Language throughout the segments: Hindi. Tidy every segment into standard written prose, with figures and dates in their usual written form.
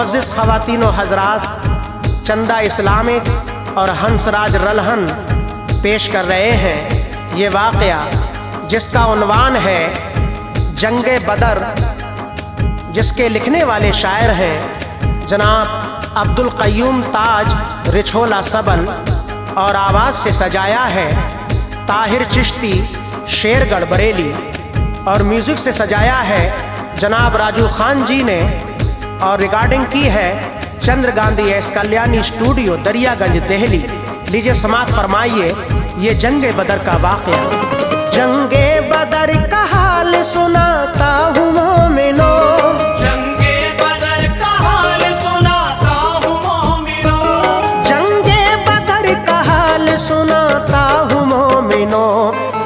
मुअज़्ज़िज़ ख़वातीन व हज़रात, चंदा इस्लामिक और हंसराज रलहन पेश कर रहे हैं ये वाक़या, जिसका उन्वान है जंगे बदर, जिसके लिखने वाले शायर हैं जनाब अब्दुल क़य्यूम ताज रिछोला सबल, और आवाज़ से सजाया है ताहिर चिश्ती शेरगढ़ बरेली, और म्यूज़िक से सजाया है जनाब राजू खान जी ने, और रिकॉर्डिंग की है चंद्र गांधी एस कल्याणी स्टूडियो दरियागंज दिल्ली। लीजिए समाअत फरमाइए ये जंगे बदर का वाक़या। जंगे बदर का हाल सुनाता हूँ मोमिनो, जंगे बदर का हाल सुनाता हूँ मोमिनो, जंगे बदर का हाल सुनाता हूँ मोमिनो,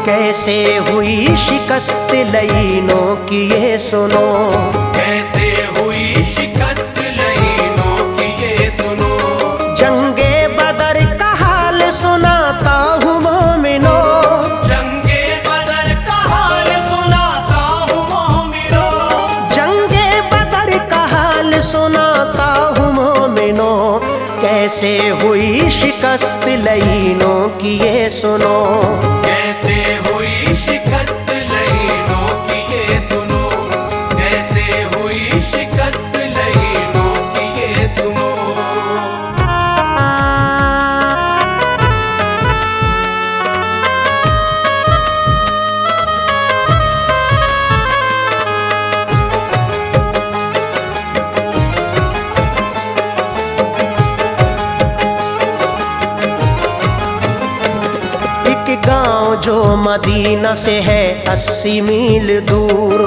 कैसे हुई शिकस्त लईनों की ये सुनो, कैसे हुई शिकस्त लईनों की ये सुनो। जंगे बदर का हाल सुनाता हूँ मोमिनो, जंगे बदर का हाल सुनाता हूँ मोमिनो, जंगे बदर का हाल सुनाता हूँ मोमिनो, कैसे हुई शिकस्त लईनों की ये सुनो, कैसे हुई शिकस्त लईनों की ये सुनो, कैसे हुई शिकस्त लईनों की ये सुनो। एक गांव जो मदीना से है 80 मील दूर,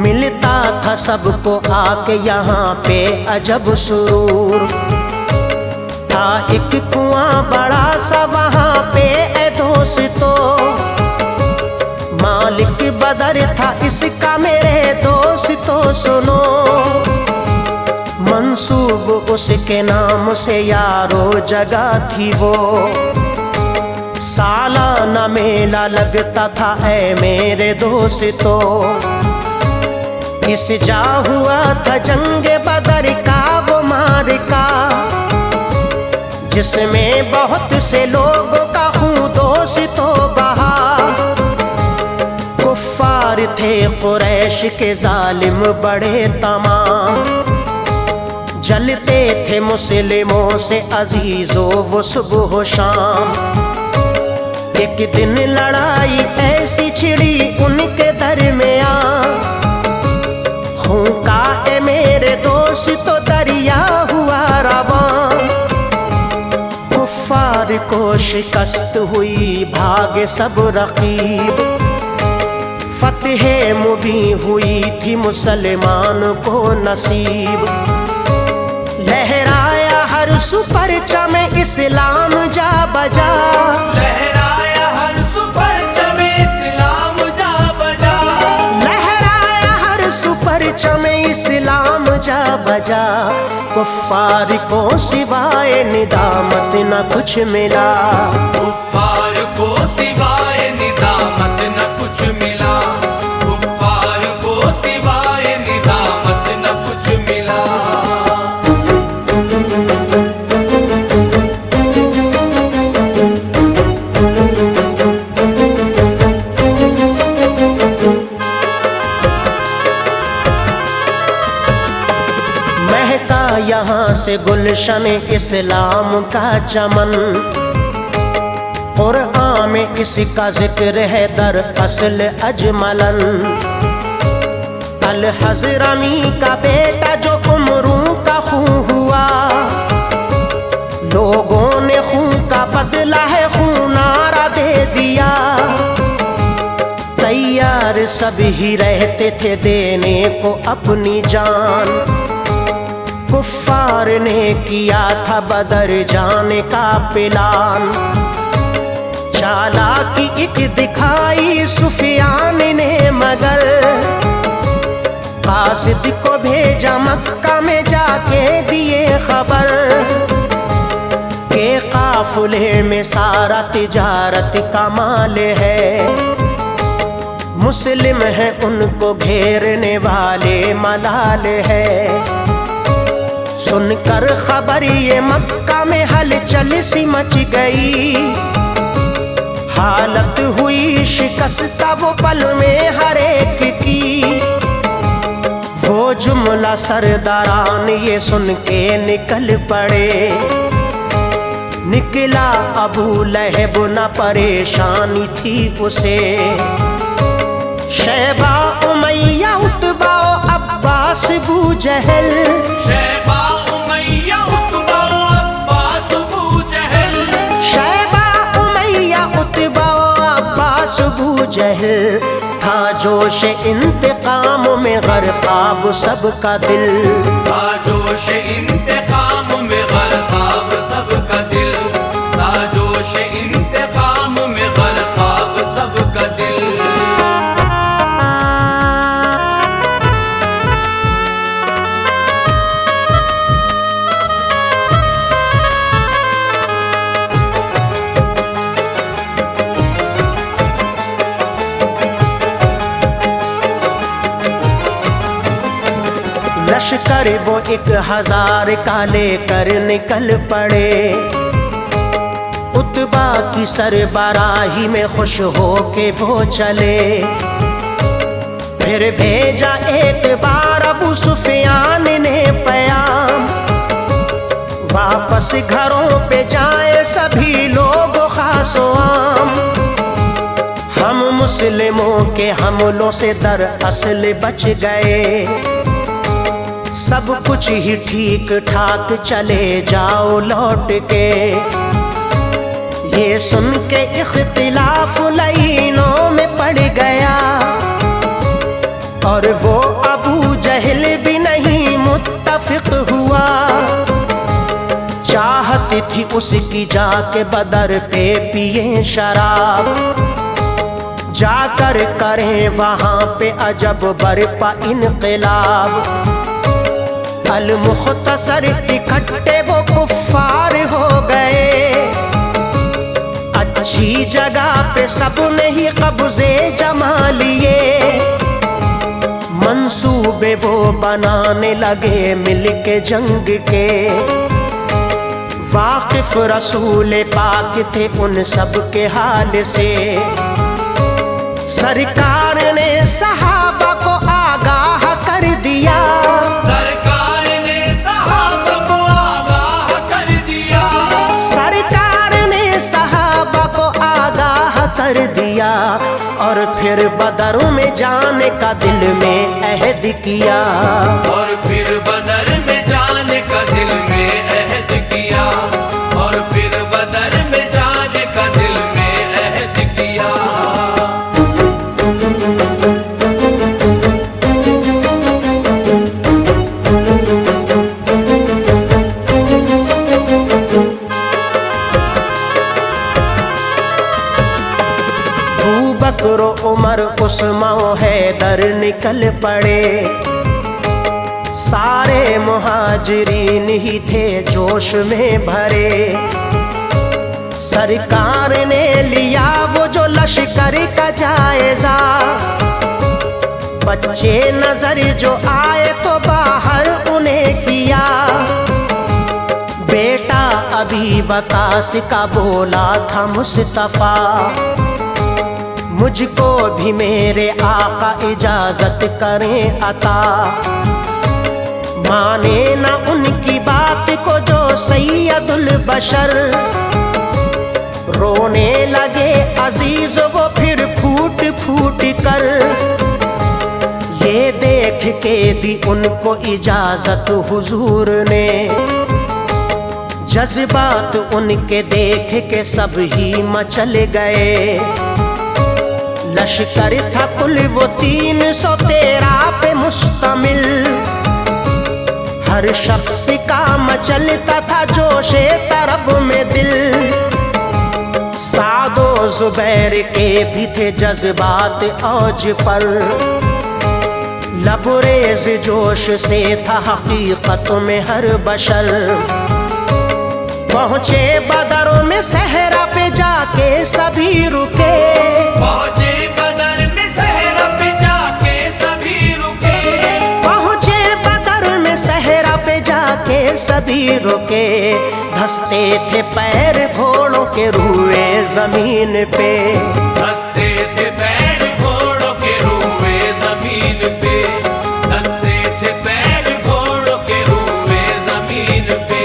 मिलता था सबको आके यहाँ पे अजब सुरूर, था एक कुआं बड़ा सा वहाँ पे ए दोस्तों, मालिक बदर था इसका मेरे दोस्तों सुनो, मंसूब उसके नाम से यारो जगह थी वो, सालाना मेला लगता था ऐ मेरे दोस्तों, इस जा हुआ था जंगे बदर का वो मारिका, जिसमें बहुत से लोगों का खून दोस्तों बहा, कुफ्फार थे कुरैश के जालिम बड़े तमाम, जलते थे मुस्लिमों से अजीजों वो सुबह शाम, एक दिन लड़ाई ऐसी छिड़ी उनके दरमियां, खून का ए मेरे दोस्त तो दरिया हुआ रवां, कुफ्फार को शिकस्त हुई भागे सब रकीब, फतह मुबीन हुई थी मुसलमान को नसीब, लहराया हर सू परचम इस्लाम जा बजा, लहराया हर सू परचम इस्लाम जा बजा, लहराया हर सू परचम इस्लाम जा बजा, कुफ्फार को सिवाय निदामत न कुछ मिला, कुफ्फार को सिवाय निदामत न कुछ मिला, कुफ्फार को सिवाय निदामत न कुछ मिला। यहाँ से गुलशन इस्लाम का चमन, कुरआन में इसका जिक्र है दर असल अजमलन, अल हज़रमी का बेटा जो उमरों का खून हुआ, लोगों ने खून का बदला है खूनारा दे दिया, तैयार सभी रहते थे देने को अपनी जान, कुफ्फार ने किया था बदर जाने का प्लान, चालाकी एक दिखाई सुफियान ने मगर, कासिद को भेजा मक्का में जाके दिए खबर, के काफिले में सारा तिजारत का माल है, मुस्लिम है उनको घेरने वाले मलाल है, सुनकर खबर ये मक्का में हलचल सी मच गई। हालत हुई शिकस्ता वो पल में हर एक की। वो जुमला सरदारान ये सुन के निकल पड़े। निकला अबू लहब न परेशानी थी उसे। शैबा उमैया उतबा अब्बास अबू जहल। शैबा उमैया उतबा अब्बास अबू जहल। शैबा उमैया उतबा अब्बास अबू जहल। था जोश इंतकाम में गरकाब सबका दिल। था जोश इंतकाम में गरकाब सबका दिल। था जोश इंतकाम में गरकाब सबका दिल। लश्कर वो 1000 का लेकर निकल पड़े। उतबा की सरबराही में खुश हो के वो चले। फिर भेजा एक बार अबू सुफियान ने पैगाम। वापस घरों पे जाए सभी लोग खासो आम। हम मुस्लिमों के हमलों से दरअसल बच गए। सब कुछ ही ठीक ठाक चले जाओ लौट के। ये सुन के इख्तिलाफ लाइनों में पड़ गया। और वो अबू जहल भी नहीं मुत्तफिक हुआ। चाहती थी उसकी जाके बदर पे पिए शराब। जाकर करें वहां पे अजब बरपा इनकलाब। अल मुख्तसर इकट्ठे वो कुफ्फार हो गए। अच्छी जगह पे सबने ही कब्जे जमा लिए। मंसूबे वो बनाने लगे मिलके जंग के। वाकिफ रसूल पाक थे उन सब के हाल से। सरकार ने सहाबा को आगाह कर दिया। सरकार ने सहाबा को आगाह कर दिया। सरकार ने सहाबा को आगाह कर दिया। और फिर बदर में जाने का दिल में अहद किया। और फिर बदर में जाने का दिल में अहद किया। और फिर बदर में जाने का दिल में अहद किया। अबू बकर उमर उस्मान हैदर निकल पड़े। सारे मुहाजिरीन ही थे जोश में भरे। सरकार ने लिया वो जो लश्कर का जायजा। बच्चे नजर जो आए तो बाहर उन्हें किया। बेटा अभी बकास का बोला था मुस्तफा। मुझको भी मेरे आका इजाजत करें अता। माने ना उनकी बात को जो सैयदुल बशर। रोने लगे अजीज वो फिर फूट फूट कर। ये देख के दी उनको इजाजत हुजूर ने। जज्बात उनके देख के सब ही मचल गए। लश्कर था कुल वो 313 पे मुश्तमिल। हर शख्स का मचलता था जोशे तरब में दिल। सादो जुबैर के भी थे जज्बात औज पर। लबरेज जोश से था हकीकत में हर बशर। पहुंचे बदरों में सहरा पे जाके सभी रुके। पहुंचे बदर में सहरा पे जाके सभी रुके। पहुंचे बदर में सहरा पे जाके सभी रुके, धंसते थे पैर घोड़ों के रुए जमीन पे। धंसते थे पैर घोड़ों के रुए जमीन पे, धंसते थे पैर घोड़ों के रुए जमीन पे।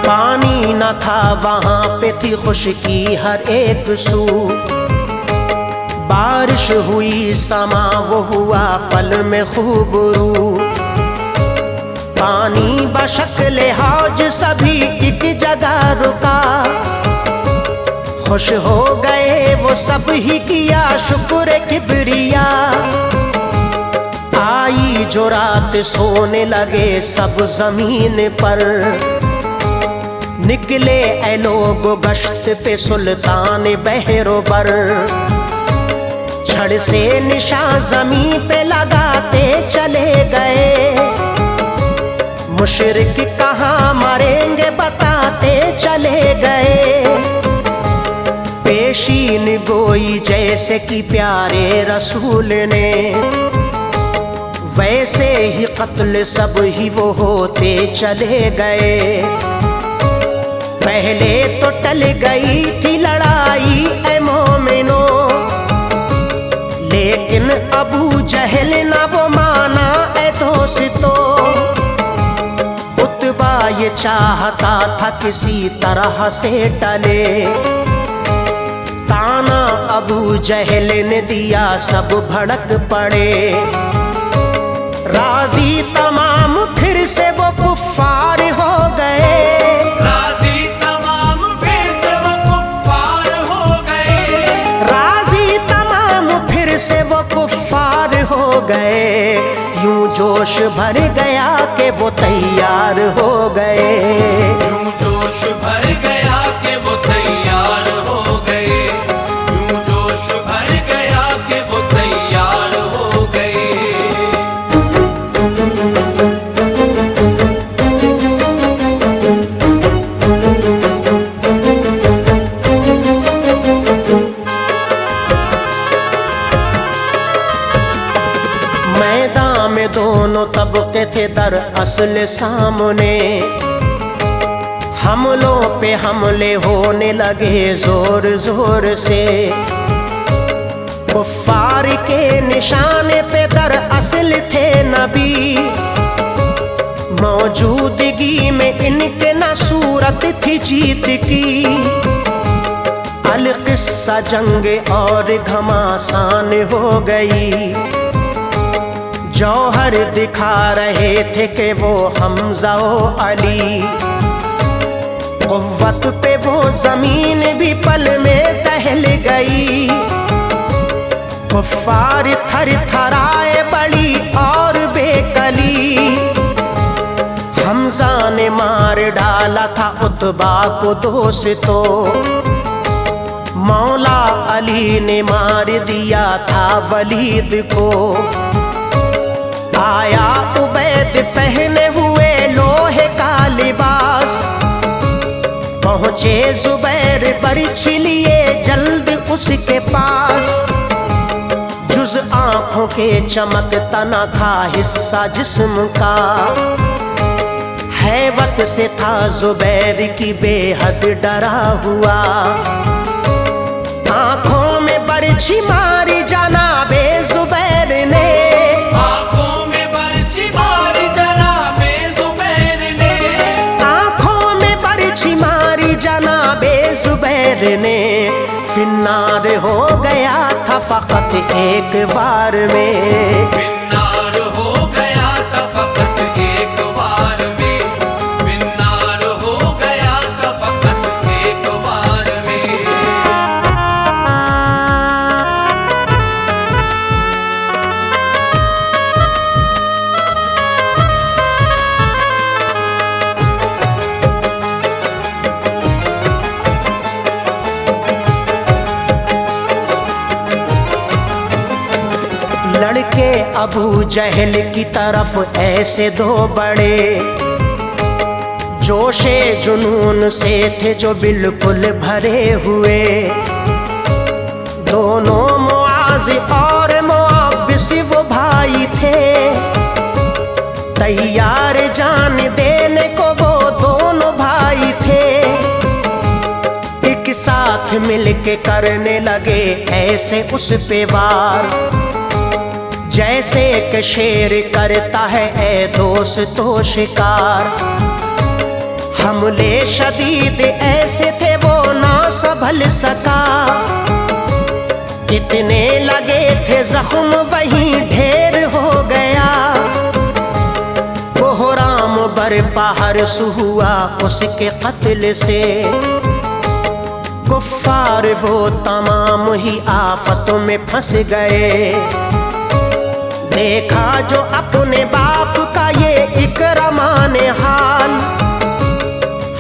पानी न था वहां पे थी खुशकी हर एक सू, बारिश हुई समा वो हुआ पल में खूबरू। पानी बशक्ल हौज सभी एक जगह रुका, खुश हो गए वो सब ही किया शुक्र किबरिया। आई जो रात सोने लगे सब जमीन पर, निकले ऐ लोग गश्त पे सुल्तान बहरोबर। छड़ से निशान जमीन पे लगाते चले गए, मुशरिक कहाँ मरेंगे बताते चले गए। पेशीन गोई जैसे कि प्यारे रसूल ने, वैसे ही कत्ल सब ही वो होते चले गए। पहले तो टल गई थी लड़ाई ऐ मोमिनो, लेकिन अबू जहल ना वो माना ऐ दोस्तों। उतबा ये चाहता था किसी तरह से टले, ताना अबू जहल ने दिया सब भड़क पड़े। राजी तमाम फिर से वो कुफ्फार हो गए, से वो कुफ्फार हो गए। यूं जोश भर गया कि वो तैयार हो गए, यूं जोश भर गया कि वो तैयार हो गए, यूं जोश भर गया कि वो तैयार हो गए। मैदान में दोनों तबके थे दर असल सामने, हमलों पे हमले होने लगे जोर जोर से। कुफ्फार के निशाने पे दर असल थे नबी, मौजूदगी में इनके न सूरत थी जीत की। अल किस्सा जंग और घमासान हो गई, जौहर दिखा रहे थे कि वो हमजा व अली। कुव्वत पे वो जमीन भी पल में टहल गई, कुफ्फार थर थराए बड़ी और बेकली। हमजा ने मार डाला था उतबा को दोस्तों, मौला अली ने मार दिया था वलीद को। आया उबैद पहने हुए लोहे का लिबास, पहुंचे जुबैर बरछी लिए जल्द उसके पास। जुज आंखों के चमकता न था हिस्सा जिस्म का, हैबत से था जुबैर की बेहद डरा हुआ। आंखों में बरछी मारी जनाबे जुबैर ने, जुबैर ने। फिन्नार हो गया था फकत एक बार में, फिन्नार हो गया था फकत एक बार में, फिन्नार हो गया था फकत एक बार में। लड़के अबू जहल की तरफ ऐसे दो बड़े, जोशे जुनून से थे जो बिल्कुल भरे हुए। दोनों मुआज़ और मुअब्बिस वो भाई थे, तैयार जान देने को वो दोनों भाई थे। एक साथ मिलके करने लगे ऐसे उस पे वार, जैसे कि शेर करता है ए दोस्तों शिकार। हमले शदीद ऐसे थे वो ना संभल सका, इतने लगे थे जख्म वहीं ढेर हो गया। कोहराम बरपा हर्ष हुआ उसके कत्ल से, कुफ्फार वो तमाम ही आफतों में फंस गए। देखा जो अपने बाप का ये इकरामाने हाल,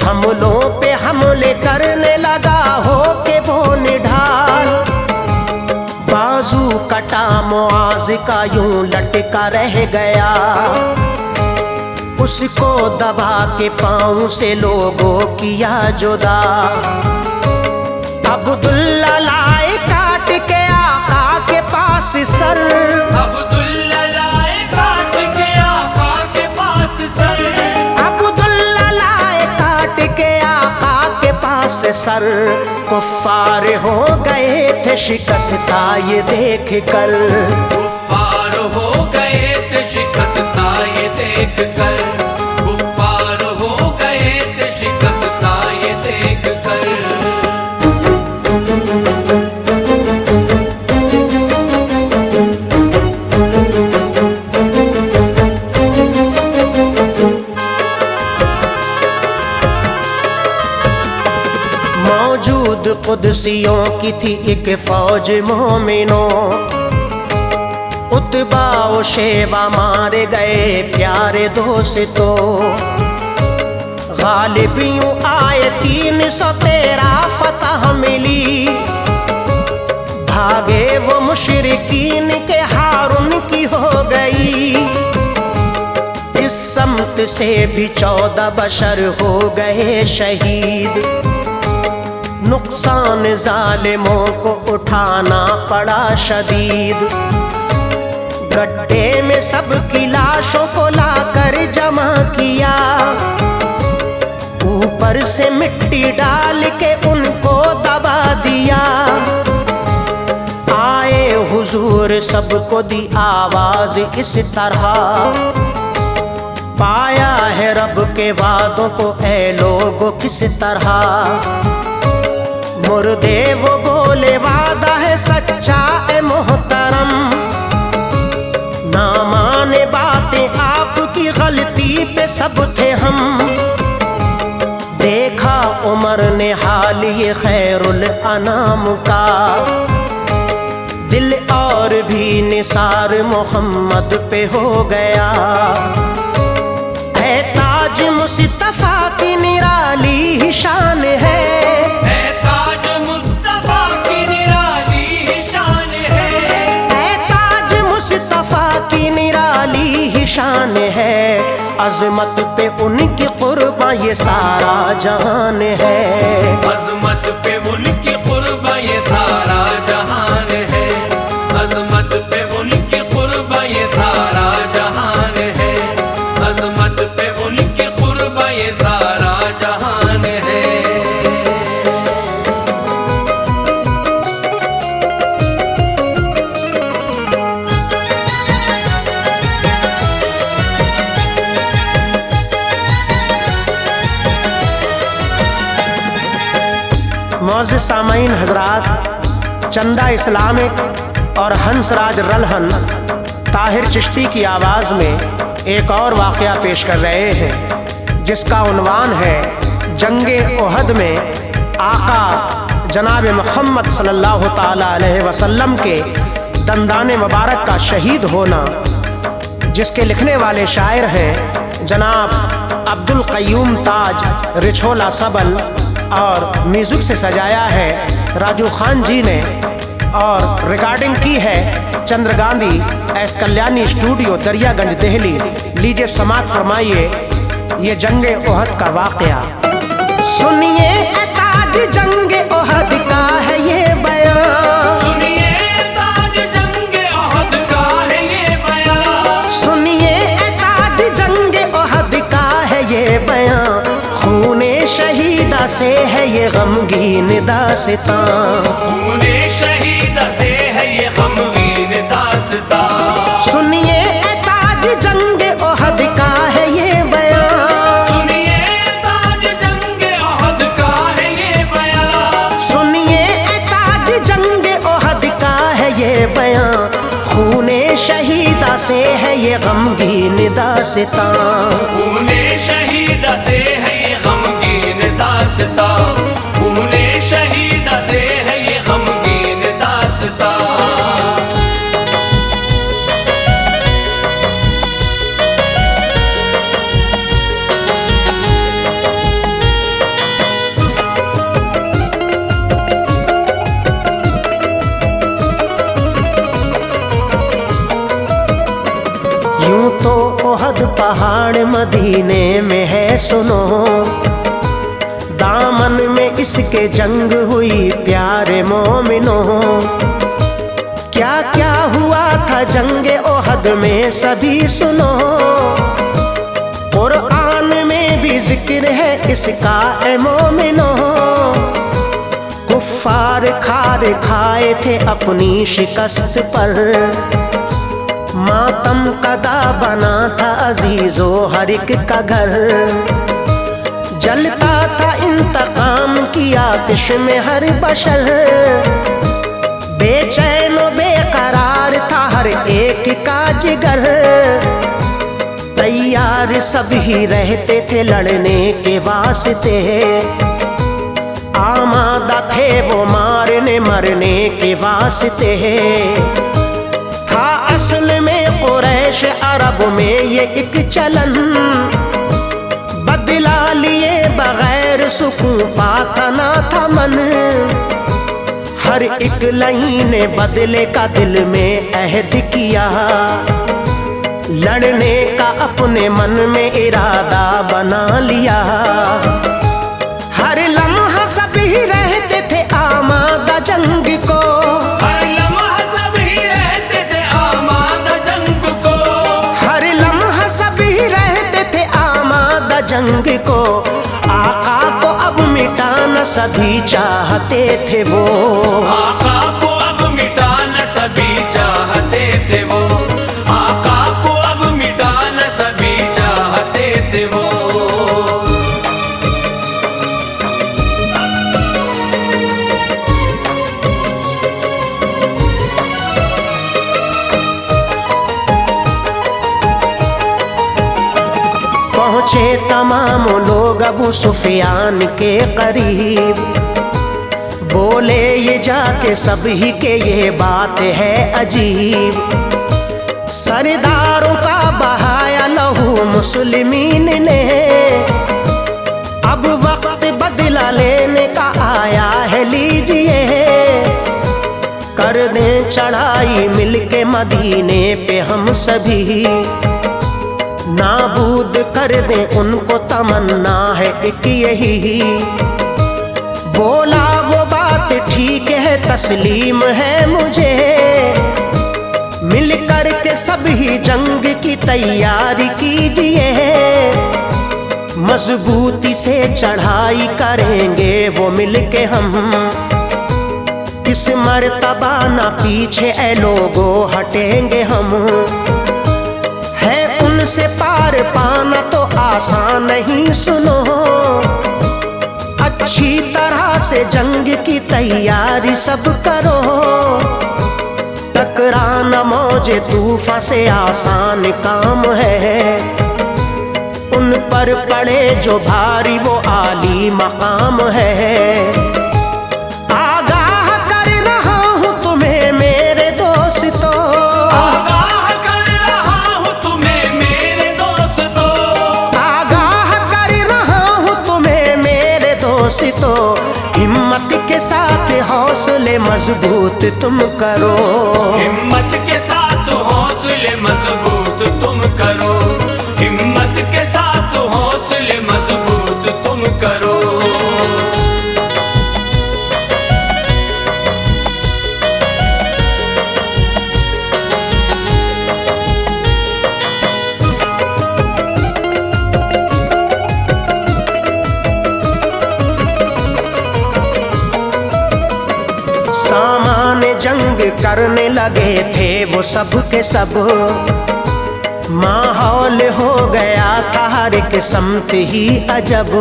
हमलों पे हमले करने लगा हो के वो निढाल। बाजू कटा मुआज़ का यूं लटका रह गया, उसको दबा के पाँव से लोगों किया जुदा। अब्दुल्ला लाए काट के आका के पास सर, अब्दुल्ला लाए काट के आका के पास सर, अब्दुल्ला लाए काट के आका के पास सर। कुफ्फार हो गए थे शिकस्ता ये देख कर, कुफ्फार हो गए थे शिकस्ता ये देख कर, कुफ्फार हो गए थे शिकस्ता ये देख कर। मौजूद कुदसियों की थी एक फौज मोमिनों, उतबा और शेबा मारे गए प्यारे दोस्तों। गालिबियों आए 313 फतह मिली, भागे वो मुशरिकीन के हारून की हो गई। इस समत से भी 14 बशर हो गए शहीद, नुकसान जालिमों को उठाना पड़ा शदीद। गड्ढे में सबकी लाशों को लाकर जमा किया, ऊपर से मिट्टी डाल के उनको दबा दिया। आए हुजूर सबको दी आवाज इस तरह, पाया है रब के वादों को ऐ लोगों किस तरह। मुर्दे वो बोले वादा है सच्चा ए मोहतरम, ना माने बातें आपकी गलती पे सब थे हम। देखा उमर ने हाल ये खैरुल अनाम का, दिल और भी निसार मोहम्मद पे हो गया। है ताज मुस्तफा की निराली शान है, शान है। अजमत पे उनकी कुर्बान ये सारा जहान है, अजमत पे उनकी कुर्बान ये सारा जहान है, अजमत पे उनकी कुर्बान ये सारा जहान है, अजमत पे उनकी कुर्बान ये सारा जहान है। मौज़िज़ सामईन हजरात, चंदा इस्लामिक और हंसराज रलहन ताहिर चिश्ती की आवाज़ में एक और वाक़या पेश कर रहे हैं, जिसका उन्वान है जंगे ओहद में आका जनाब मुहम्मद सल्लल्लाहु ताला अलैहि वसल्लम के दंदाने मुबारक का शहीद होना, जिसके लिखने वाले शायर हैं जनाब अब्दुल क़य्यूम ताज रिछोला सबल, और म्यूज़िक से सजाया है राजू खान जी ने, और रिकॉर्डिंग की है चंद्र गांधी, एस कल्याणी स्टूडियो, दरियागंज, दिल्ली। लीजिए समाप्त फरमाइए ये जंगे ओहद का वाकया। सुनिए ताज जंगे ओहद का है ये बयान, सुनिए ताज जंगे ओहद का है ये बयान, सुनिए ताज जंगे ओहद का है ये बयान। खूने शहीदा से है ये गमगीन दास्तां, खूने शहीदा से है ये गमगीन दास्तां। सुनिए ताज जंगे ओहद का है ये बयान, सुनिए ताज जंगे ओहद का है ये बयान, सुनिए ताज जंगे ओहद का है ये बयान। खूने शहीदा से है ये गमगीन दास्तां, खूने शहीदा से है ये गमगीन दास्तां, खूने शहीदा से है ये गमगीन दास्तां। यूं तो ओहद पहाड़ मदीने में है सुनो, दामन में इसके जंग हुई प्यारे मोमिनो। क्या क्या हुआ था जंगे ओहद में सभी सुनो, कुरान में भी जिक्र है इसका ए मोमिनो। कुफ्फार खार खाए थे अपनी शिकस्त पर, मातम कदा बना था अजीजो हर एक का घर। जलता था इंतकाम की आतिश में हर बशर, बेचैन बेकरार था हर एक का जिगर। तैयार सब ही रहते थे लड़ने के वास्ते, आमादा थे वो मारने मरने के वास्ते। असल में कुरैश अरब में ये एक चलन, बदला लिए बगैर सुकून पाता ना था मन। हर एक लही ने बदले का दिल में अहद किया, लड़ने का अपने मन में इरादा बना लिया। हर लम्हा सब ही रहते थे आमादा जंग को, जंग को। आका को अब मिटाना सभी चाहते थे वो, आका को अब मिटाना सभी चाहते थे वो, आका को अब मिटाना सभी चाहते थे वो। पहुंचे तमाम लोग अबू सुफियान के करीब, बोले ये जाके सभी के ये बात है अजीब। सरदारों का बहाया लहू मुस्लिमीन ने, अब वक्त बदला लेने का आया है लीजिए। कर दें चढ़ाई मिलके मदीने पे हम सभी, नाबूद कर दें उनको तमन्ना है एक यही। बोला वो बात ठीक है तस्लीम है मुझे, मिल कर के सभी जंग की तैयारी कीजिए। मजबूती से चढ़ाई करेंगे वो मिल के हम, इस मर्तबा ना पीछे ए लोगो हटेंगे हम। से पार पाना तो आसान नहीं सुनो, अच्छी तरह से जंग की तैयारी सब करो। टकराना मौजे तूफान से आसान काम है, उन पर पड़े जो भारी वो आली मकाम है। आगाह कर रहा हूँ तुम्हें मेरे दोस्तों, तो हिम्मत के साथ हौसले मजबूत तुम करो, हिम्मत के जंग करने लगे थे वो सब के सब। माहौल हो गया था हर एक समत ही अजब।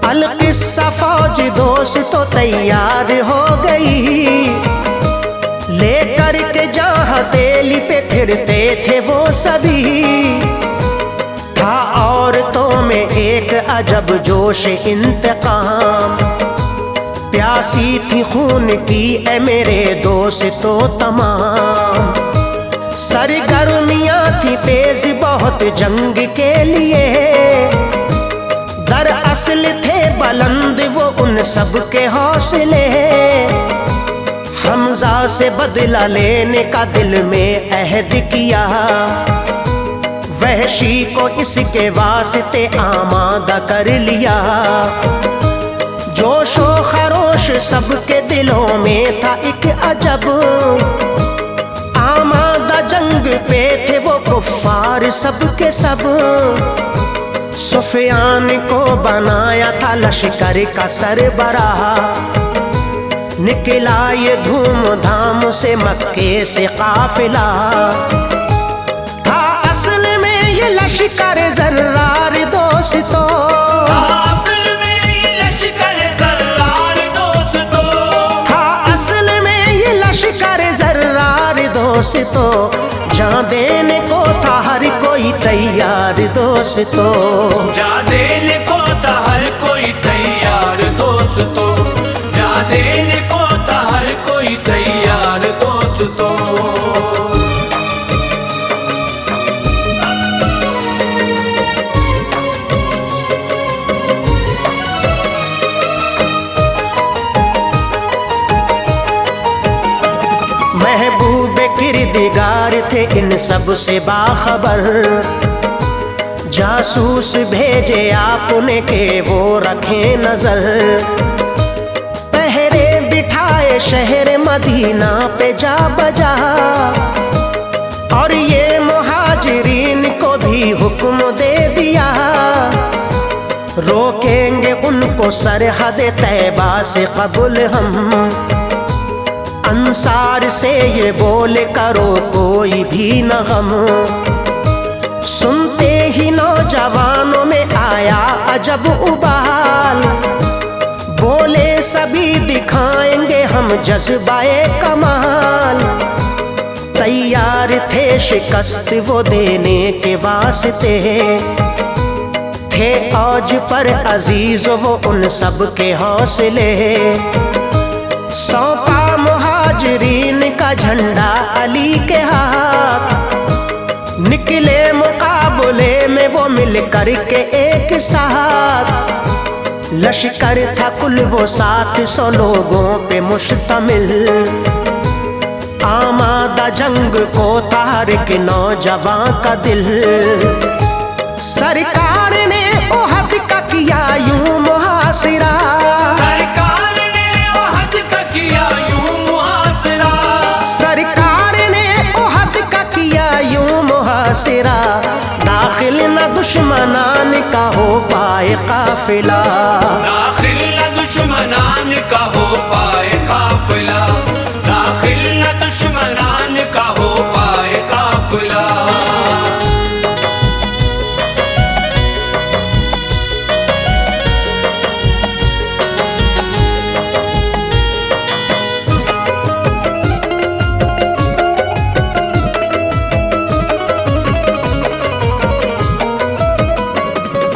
अलकिस्सा फौज दोस्त तो तैयार हो गई, लेकर के जहां तेली पे फिरते थे वो सभी। था औरतों में एक अजब जोश इंतकाम, प्यासी थी खून की ए मेरे दोस्तों तमाम। सरगर्मियां थी तेज बहुत जंग के लिए, दरअसल थे बुलंद वो उन सब के हौसले। हमजा से बदला लेने का दिल में अहद किया, वहशी को इसके वास्ते आमादा कर लिया। जोशो खरोश सबके दिलों में था एक अजब, आमादा जंग पे थे वो कुफ्फार सबके सब। सुफियान को बनाया था लश्कर का सरबराह, निकला ये धूमधाम से मक्के से काफिला। था असल में ये लश्कर जर्रार दोस्तों, असल में ये लश्कर जर्रार दोस्तों, था असल में ये लश्कर जर्रार दोस्तों। जान देने को था हर कोई तैयार दोस्तों, जान देने को था हर कोई तैयार दोस्तों, जान देने को था हर कोई तैयार दोस्तों। महबूब किरदिगार थे इन सब से बाखबर, जासूस भेजे आपने के वो रखें नजर। पहरे बिठाए शहर मदीना पे जा बजा, और ये मुहाजिरीन को भी हुक्म दे दिया, रोकेंगे उनको सरहद तैबा से कबूल हम। अंसार से ये बोले करो कोई भी न गम। सुनते ही नौजवानों में आया अजब उबाल, बोले सभी दिखाएंगे हम जज्बाए कमाल। तैयार थे शिकस्त वो देने के वास्ते, थे औज पर अजीज वो उन सब के हौसले। सौंपा मुहाजिरीन का झंडा अली के हाथ, निकले मुकाबले में वो मिल कर के एक साथ। लश्कर था कुल वो 700 लोगों पे मुश्तमिल, आमादा जंग को था हर एक नौजवान का दिल। सरकार ने ओहद का किया यूं मुहासिरा, सरकार ने ओहद का किया यूं मुहासिरा, सरकार ने ओहद का किया यूं मुहासिरा। दाखिल न दुश्मनान का हो पाए काफिला, दाखिल न दुश्मनान का हो पाए काफिला, दाखिल न दुश्मनान का हो पाए काफिला।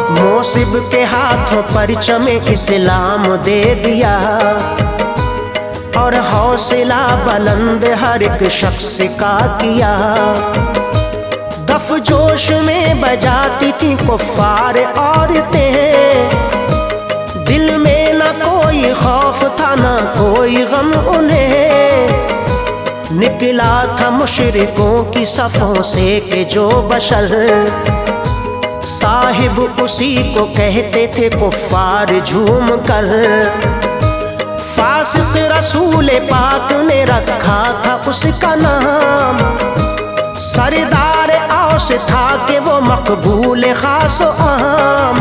मोसिब के हाथों परचम इस्लाम दे दिया, और हौसला बुलंद हर एक शख्स का किया। दफ जोश में बजाती थी कुफ्फार औरतें, दिल में न कोई खौफ था न कोई गम उन्हें। निकला था मुशरिकों की सफों से कि जो बशर, साहिब उसी को कहते थे कुफ्फार झूम कर। फासिक रसूल पाक ने रखा था उसका नाम, सरदार औस था कि वो मकबूल खास आम।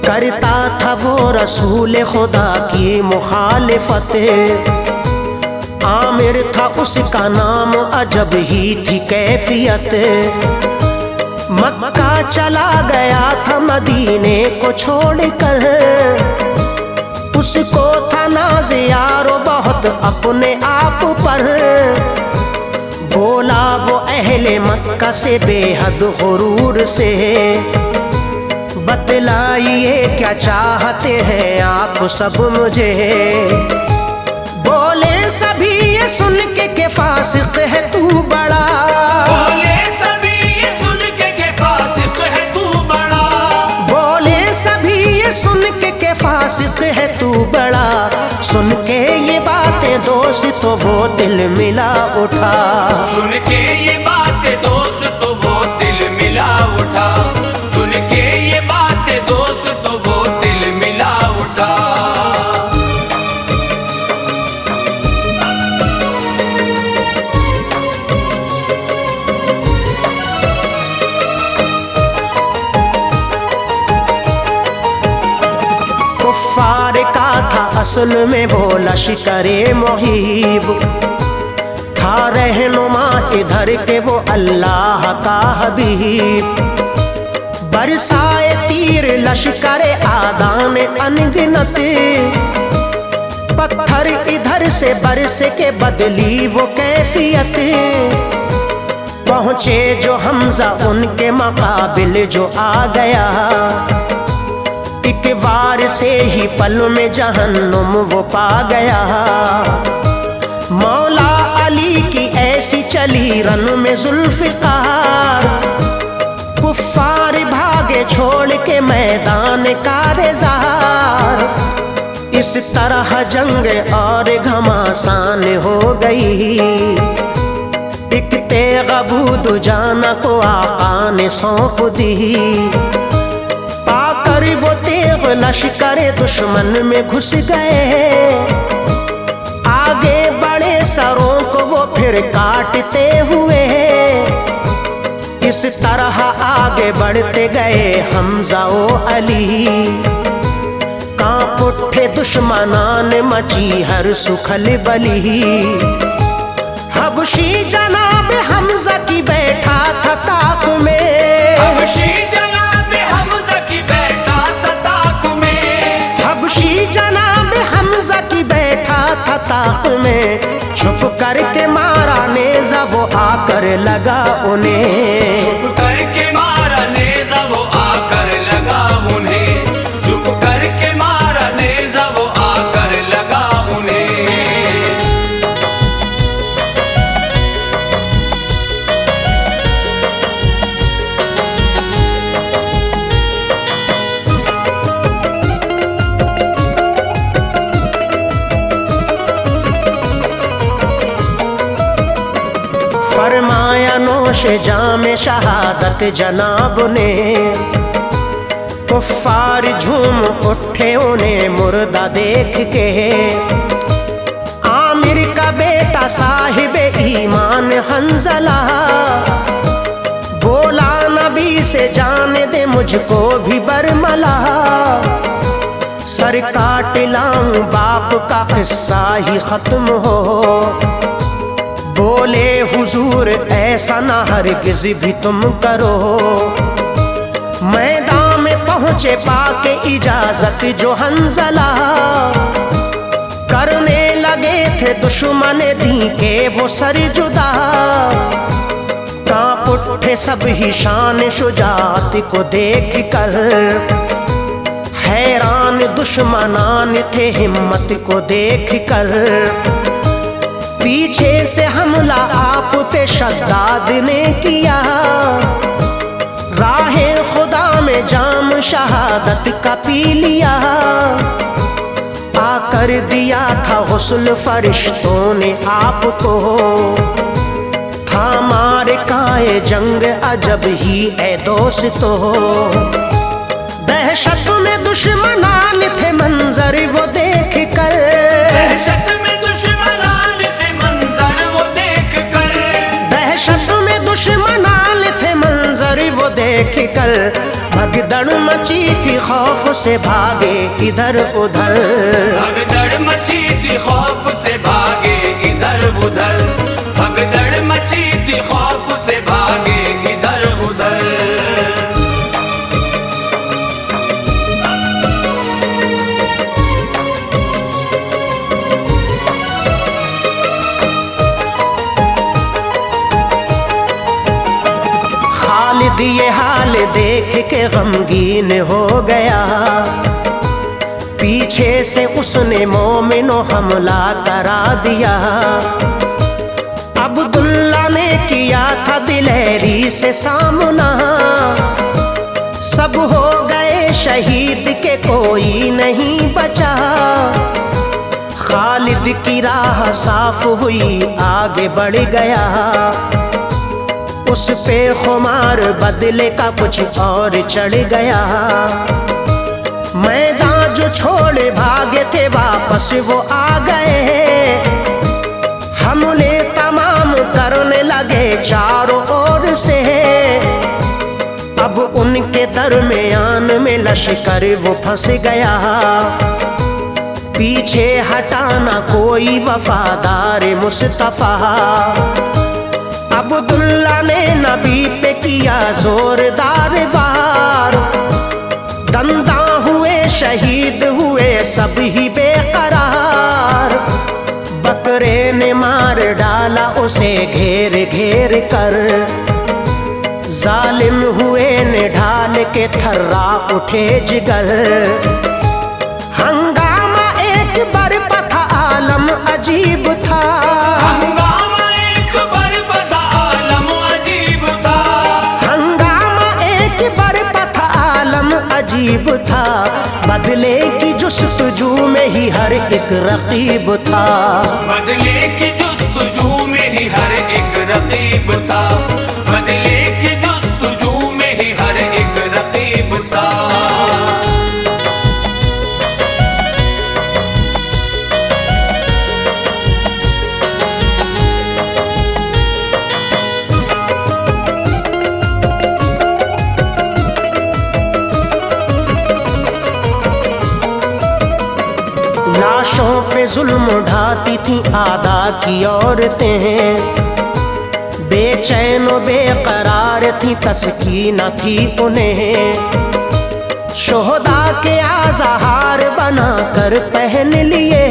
करता था वो रसूल खुदा की मुखालिफत, आमिर था उसका नाम, अजब ही थी कैफियत। मक्का चला गया था मदीने को छोड़कर, उसको था नाज़ यारो बहुत अपने आप पर। बोला वो अहले मक्का से बेहद गुरूर से, बतलाइए क्या चाहते हैं आप सब मुझे। बोले सभी ये सुन के फासिक है तू बड़ा, बोले सभी ये सुन के फासिक है तू बड़ा, बोले सभी ये सुन के फासिक है तू बड़ा। सुन के ये बातें दोस्त तो वो दिल मिला उठा, सुन के ये बातें दोस्त तो वो दिल मिला उठा, सुन के ये बातें दोस्त तो वो दिल मिला उठा। कुफ्फार का था असल में वो लश्करे मुहीब, था रहनुमा इधर के वो अल्लाह का हबीब। बरसाए तीर लश्करे आदान अनगिनत, पत्थर इधर से बरस के बदली वो कैफियत। पहुँचे जो हमजा उनके मुकाबिल जो आ गया, एक बार से ही पल में जहन्नुम वो पा गया। मौला अली की ऐसी चली रन में जुल्फ़िकार, कुफ्फार भागे छोड़ के मैदान का रेज़ार। इस तरह जंग और घमासान हो गई, एक तेगबूद जाना को आका ने सौंप दी। पाकर वो तेग लश्कर दुश्मन में घुस गए, आगे बड़े सरों को वो फिर काटते हुए। इस तरह आगे बढ़ते गए हमजा ओ अली, कांप उठे दुश्मनान मची हर सुखल बली। हबशी जनाब हमजा की बैठा था ताक में, हबशी जनाब हमजा की बैठा था ताक में, हबशी जनाब हमजा की बैठा था ताक में। छुप करके मारा नेज़ा वो आकर लगा उन्हें, चुप करके मारा नेज़ा वो आकर लगा उन्हें, चुप करके मारा नेज़ा वो आकर लगा उन्हें। फरमाया नोश जाम शहादत जनाब ने। कुफ्फार झूम उठे उन्हें मुर्दा देख के, आमिर का बेटा साहिब ईमान हंजला। बोला नबी से जाने दे मुझको भी बरमला, सर काट लाऊं बाप का किस्सा ही खत्म हो। बोले हुजूर ऐसा ना हरगिज़ भी तुम करो। मैदान में पहुँचे पाके इजाजत जो हंजला, करने लगे थे दुश्मन दी के वो सर जुदा। कांप उठे सब ही शान शुजात को देख कर, हैरान दुश्मनान थे हिम्मत को देख कर। पीछे से हमला आप पे शद्दाद ने किया, राहे खुदा में जाम शहादत का पी लिया। आकर दिया था गुस्ल फरिश्तों ने आपको, था मार काए जंग अजब ही ए दोस्तों। दहशत में दुश्मनान थे मंजर वो देख कर, दहशत में दुश्मनान थे मंजर वो देख कर, दहशत में दुश्मनान थे मंजर वो देख कर। भगदड़ मची थी खौफ से भागे इधर उधर, भगदड़ मची थी खौफ से भागे इधर उधर, भगदड़ मची थी खौफ से भागे इधर उधर। खालिद ये हाल देख के गमगीन हो गया, पीछे से उसने मोमिनो हमला करा दिया। अब्दुल्ला ने किया था दिलेरी से सामना, सब हो गए शहीद के कोई नहीं बचा। खालिद की राह साफ हुई आगे बढ़ गया, उस पे खुमार बदले का कुछ और चढ़ गया। मैदान जो छोड़े भागे थे वापस वो आ गए, हमले तमाम करने लगे चारों ओर से। अब उनके दरमियान में लश्कर वो फंस गया, पीछे हटाना कोई वफादार मुस्तफा। अब्दुल्ला ने नबी पे किया जोरदार वार, दंदा हुए शहीद हुए सब ही बेकरार। बकरे ने मार डाला उसे घेर घेर कर, जालिम हुए ने ढाल के थर्रा उठे जिगर। हंगामा एक बरपा था आलम अजीब था, हंगामा एक बरपा था आलम अजीब था, हंगामा एक बरपा था आलम अजीब था। बदले की जुस्तजू में ही हर एक रकीब था, बदले की जुस्तजू में ही हर एक रकीब था, बदले की जुस्तजू में ही हर एक रकीब था। लाशों पे जुल्म ढाती थी आदा की औरतें, बेचैन बेकरार थी तस्कीन थी उन्हें। शोहदा के आज़हार बना कर पहन लिए,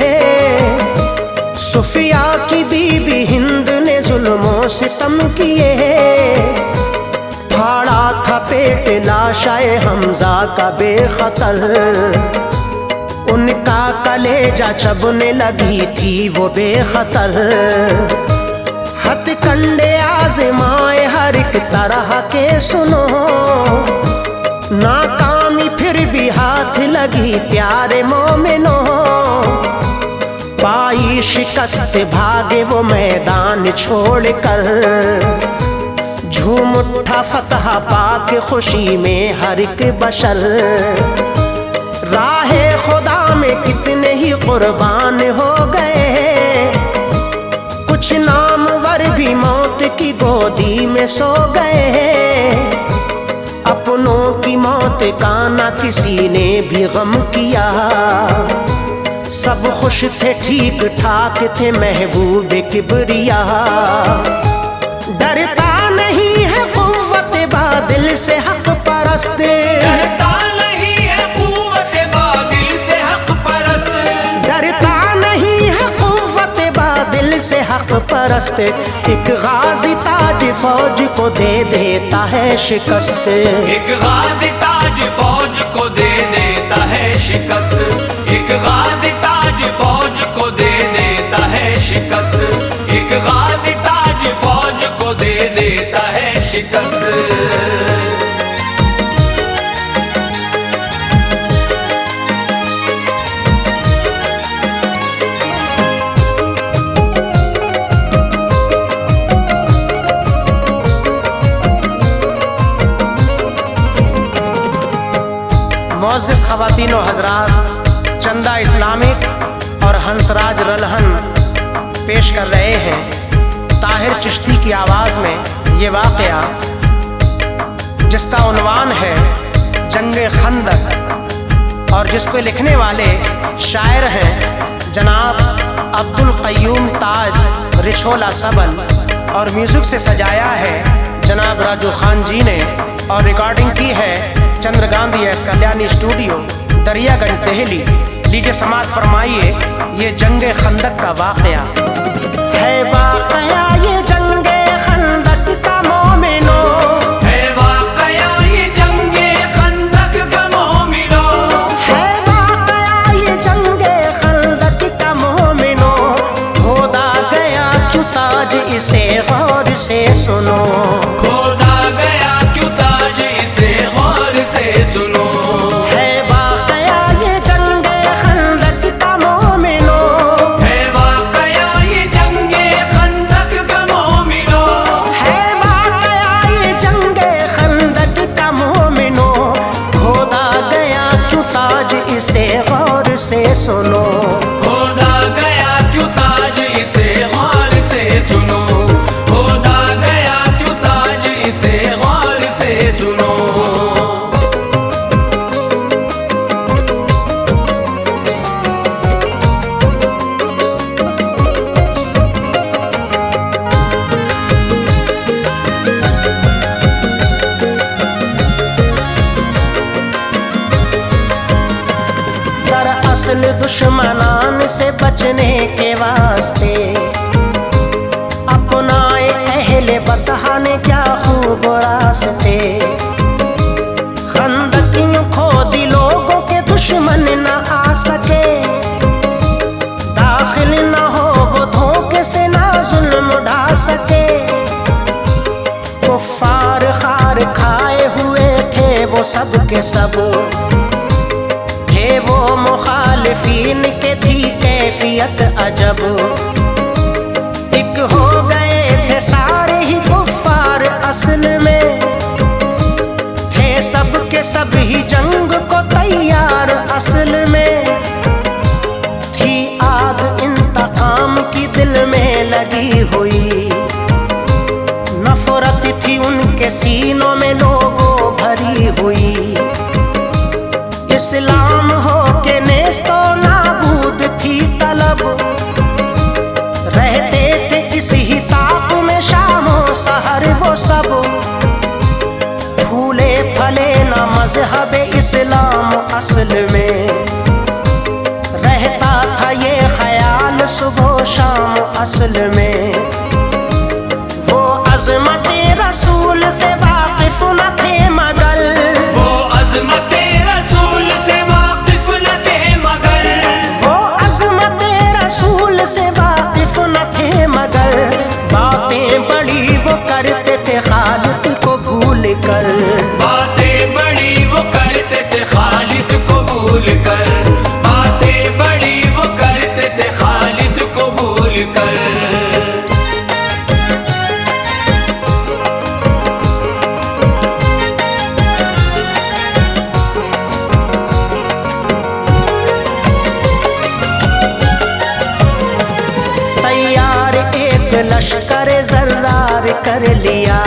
सुफिया की बीबी हिंद ने जुल्मों से सितम किए। फाड़ा था पेट लाशाए हमजा का बेखतर, उनका कलेजा चबने लगी थी वो बेखतर। हथकंडे आज़माए हर एक तरह के सुनो, नाकामी फिर भी हाथ लगी प्यारे मोमिनो। पाई शिकस्त भागे वो मैदान छोड़कर, झूम उठा फतह पाके खुशी में हर एक बशर। राहे खुदा में कितने ही कुर्बान हो गए, कुछ नामवर भी मौत की गोदी में सो गए। अपनों की मौत का ना किसी ने भी गम किया, सब खुश थे ठीक ठाक थे महबूब किबरिया। डरता नहीं है कुव्वत बादिल से हक परस्त, डरता नहीं है कुव्वत बादिल से हक परस्त, डरता नहीं है कुव्वत बादिल से हक परस्त। एक गाजी ताज फौज को दे देता है शिकस्त, एक गाजी ताज फौज को दे देता है शिकस्त, एक गाजी ताज फौज को दे देता है शिकस्त, एक गाजी ताज फौज को दे देता है शिकस्त। मोअज़्ज़िज़ ख़वातीन व हज़रात, चंदा इस्लामिक और हंसराज रलहन पेश कर रहे हैं ताहिर चिश्ती की आवाज़ में ये वाक़या, जिसका उन्वान है जंग खंदक और जिसको लिखने वाले शायर हैं जनाब अब्दुल क़य्यूम ताज रिछोला सबल और म्यूजिक से सजाया है जनाब राजू खान जी ने और रिकॉर्डिंग की है चंद्र गांधी एस कल्याणी स्टूडियो दरियागंज दिल्ली। लीजिए समाज फरमाइए ये जंगे खंदक का वाकया है। वाकया ये जंगे खंदक का मोमिनो है, वाकया ये जंगे खंदक का मोमिनो है। वाकया ये जंगे खंदक का मोमिनो खोदा गया क्यों ताज इसे गौर से सुनो। खोदा गया क्यों ताज इसे गौर से सुनो। है वाकया ये जंगे खंदक का मोमिनो है, वाकया ये जंगे खंदक का मोमिनो है। वाकया ये जंगे खंदक का मोमिनो खोदा गया क्यों ताज इसे गौर से सुनो। खोदा गया क्यों ताज इसे गौर से सुनो। खोदा गया क्यों ताज इसे गौर से सुनो। दरअसल दुश्मनान से बचने के वास्ते अपनाए अहले बतहा ने क्या खूब रास्ते। खंदकियों खोदी लोगों के दुश्मन न आ सके, दाखिल न हो वो धोखे से ना जुल्म ढा सके। कुफ्फार खार खाए हुए थे वो सब के सब, थे वो मुखालिफीन के थी कैफियत अजब। एक हो गए थे सारे ही कुफ्फार असल में, थे सब के सब ही जंग को तैयार असल में। थी आग इंतकाम की दिल में लगी हुई, नफरत थी उनके सीनों में लोगों भरी हुई। इस्लाम हो के नेस्तो नाबूद थी तलब, रहते थे इस ही ताक में शामो सहर वो सब। फूले फले ना मजहब इस्लाम असल में, रहता था ये ख्याल सुबह शाम असल में। वो अज़मत रसूल से वाकिफ न थे मगर, वो अज़मत रसूल से वाकिफ न थे मगर, वो अज़मत रसूल से वाकिफ न थे मगर। बातें बड़ी वो करते थे खालिद को भूल कर, बातें बड़ी वो करते थे खालिद को भूल कर। बातें बड़ी वो करते थे खालिद को भूल कर। तैयार एक लश्कर जर्रार कर लिया,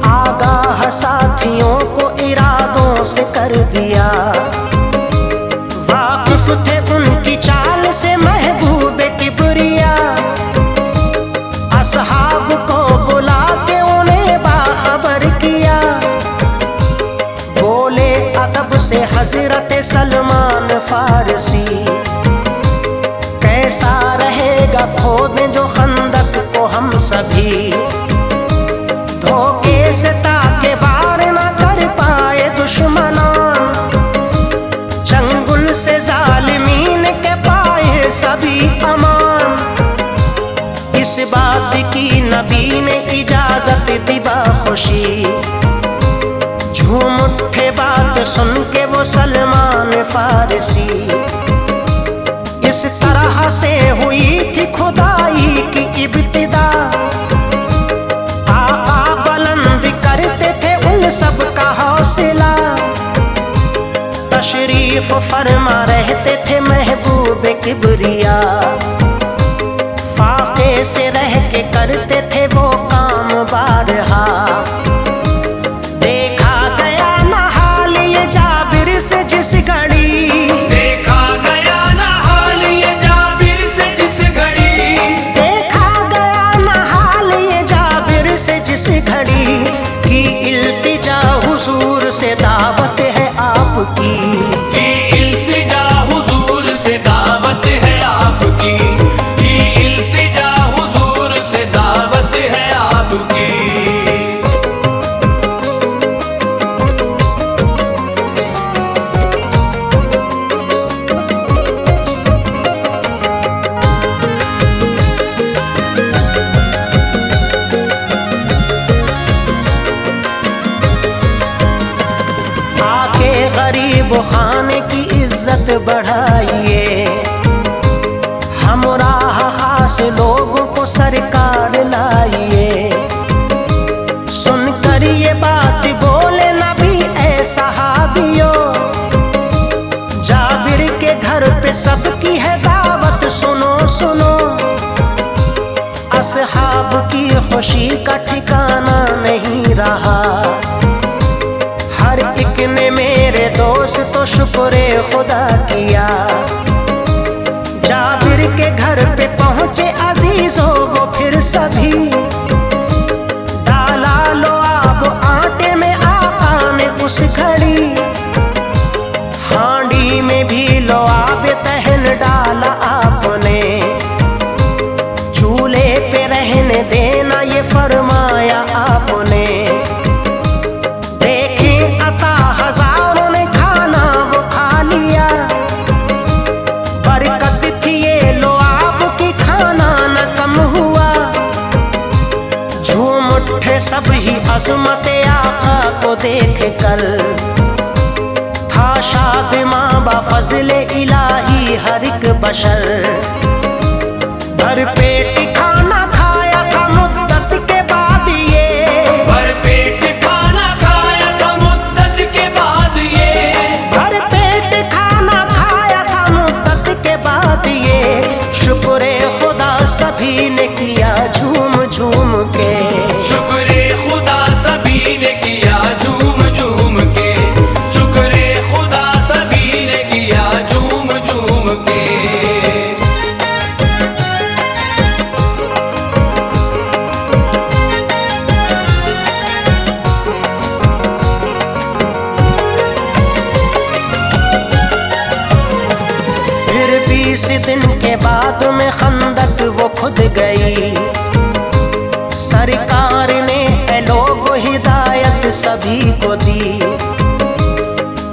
आगाह साथियों को इरादों से कर दिया। वाकिफ थे उनकी चाल से महबूब किबरिया, असहाब को बुला के उन्हें बाखबर किया। बोले अदब से हजरत सलमान फारसी, कैसा रहेगा खोदें जो खंदक को हम सभी। धोखे से ताके वार न कर पाए दुश्मनान, चंगुल से जालिमीन के पाए सभी अमान। इस बात की नबी ने इजाजत दी बाखुशी, झूम उठे बात सुन के वो सलमान फारसी। इस तरह से हुई थी खुदाई की इब्तिदा, आका बुलंद करते थे उन सब का हौसला। तशरीफ फरमा रहते थे महबूब किबरिया, फाके से रह के करते थे वो काम बारहा। देखा गया ना हाल ये जाबिर से जिस घड़ी, देखा गया ना हाल ये जाबिर से जिस घड़ी। गरीब खाने की इज्जत बढ़ाइए, हमराह खास लोगों को सरकार लाइए। सुनकर ये बात बोले नबी ऐ सहाबियों, जाबिर के घर पे सबकी है दावत, सुनो सुनो। असहाब की खुशी का ठिकाना नहीं रहा, हर एक ने मेरे दोस्त तो शुक्र खुदा किया। जाबिर के घर पे पहुंचे अजीजों वो फिर सभी, डाला लो आप आटे में आका ने उस घड़ी, हांडी में भी लो आब तहन डाला आपने, चूल्हे पे रहने देना ये फरमाया आपने। देखें अता हजारों ने खाना वो खा लिया, बरकत थी ये लो आपकी खाना न कम हुआ। झूम उठे सब ही अज़मत आका को देख कर, था शाद माँ बा फज़ले इलाही हर एक बशर। भर पेट खाना खाया था मुद्दत के बाद ये, भर पेट खाना खाया था मुद्दत के बाद ये, भर पेट खाना खाया था मुद्दत के बाद ये। शुक्र खुदा सभी ने किया झूम झूम के, शुक्र खुदा सभी ने किया झूम झूम के, शुक्र खुदा सभी ने किया झूम झूम के। फिर 20 दिन के बाद में खंदक वो खुद गई, सरकार ने ए लोग हिदायत सभी को दी।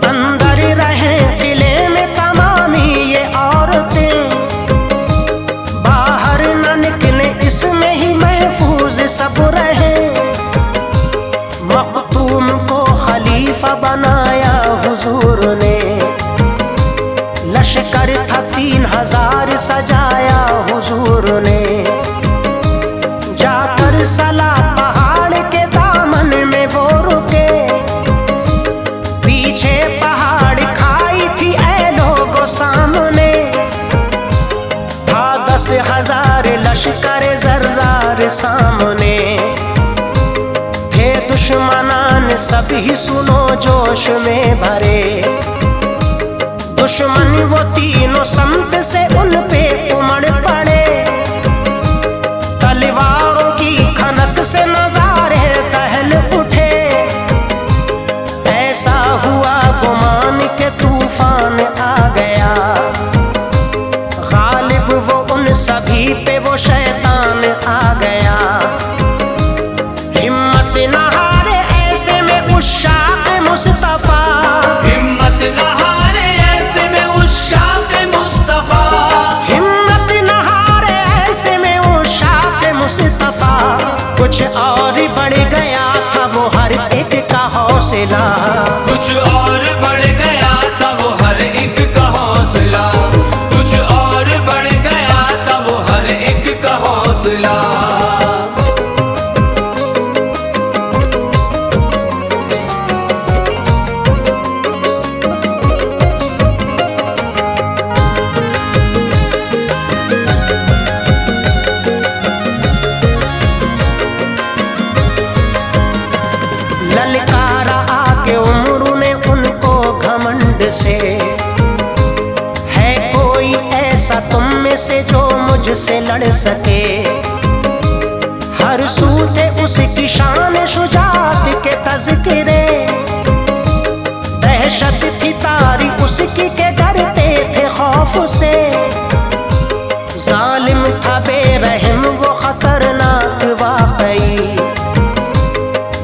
अंदर रहे किले में तमामी ये औरतें, बाहर न निकले इसमें ही महफूज सब रहे। मखतूम को खलीफा बनाया हुजूर ने, लश्कर था 3000 सजाया हुजूर ने। जाकर सला पहाड़ के दामन में वो रुके, पीछे पहाड़ खाई थी ऐ लोगों सामने। था 10,000 लश्कर जर्रार सामने, थे दुश्मनान सभी सुनो जोश में भरे। दुश्मन वो तीनों संत से उन पे उमड़ पड़े, तलवारों की खनक से नजारे दहल उठे। ऐसा हुआ गुमान के तूफान आ गया, गालिब वो उन सभी पे वो शैतान आ गया। हिम्मत न हारे ऐसे में उश्शाक़ मुस्तफा, हिम्मत न हारे ऐसे में उश्शाक़ मुस्तफा, हिम्मत न हारे ऐसे में उश्शाक़ मुस्तफा। कुछ और बढ़ गया था वो हर एक का हौसला, कुछ और बढ़ गया था वो हर एक का हौसला, कुछ और बढ़ गया था वो हर एक का हौसला। ललकारा आके उम्र ने उनको घमंड से, है कोई ऐसा तुम में से जो मुझसे लड़ सके। हर सू थे उसकी शान शुजात के तज़किरे, दहशत थी तारी उसकी के डरते थे खौफ से। जालिम था बेरहम वो खतरनाक वाकई,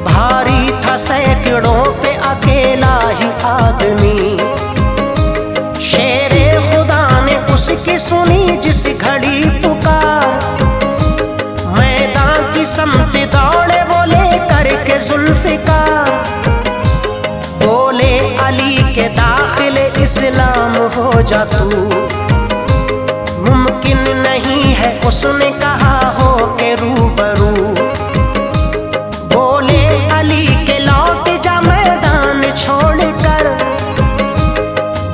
भारी था सैकड़ों पे अकेला ही आदमी। शेरे खुदा ने उसकी सुनी जिस घड़ी पुकार, अली के दाखिले इस्लाम हो जा तू। मुमकिन नहीं है उसने कहा हो के रूबरू। बोले अली के लौट जा मैदान छोड़कर।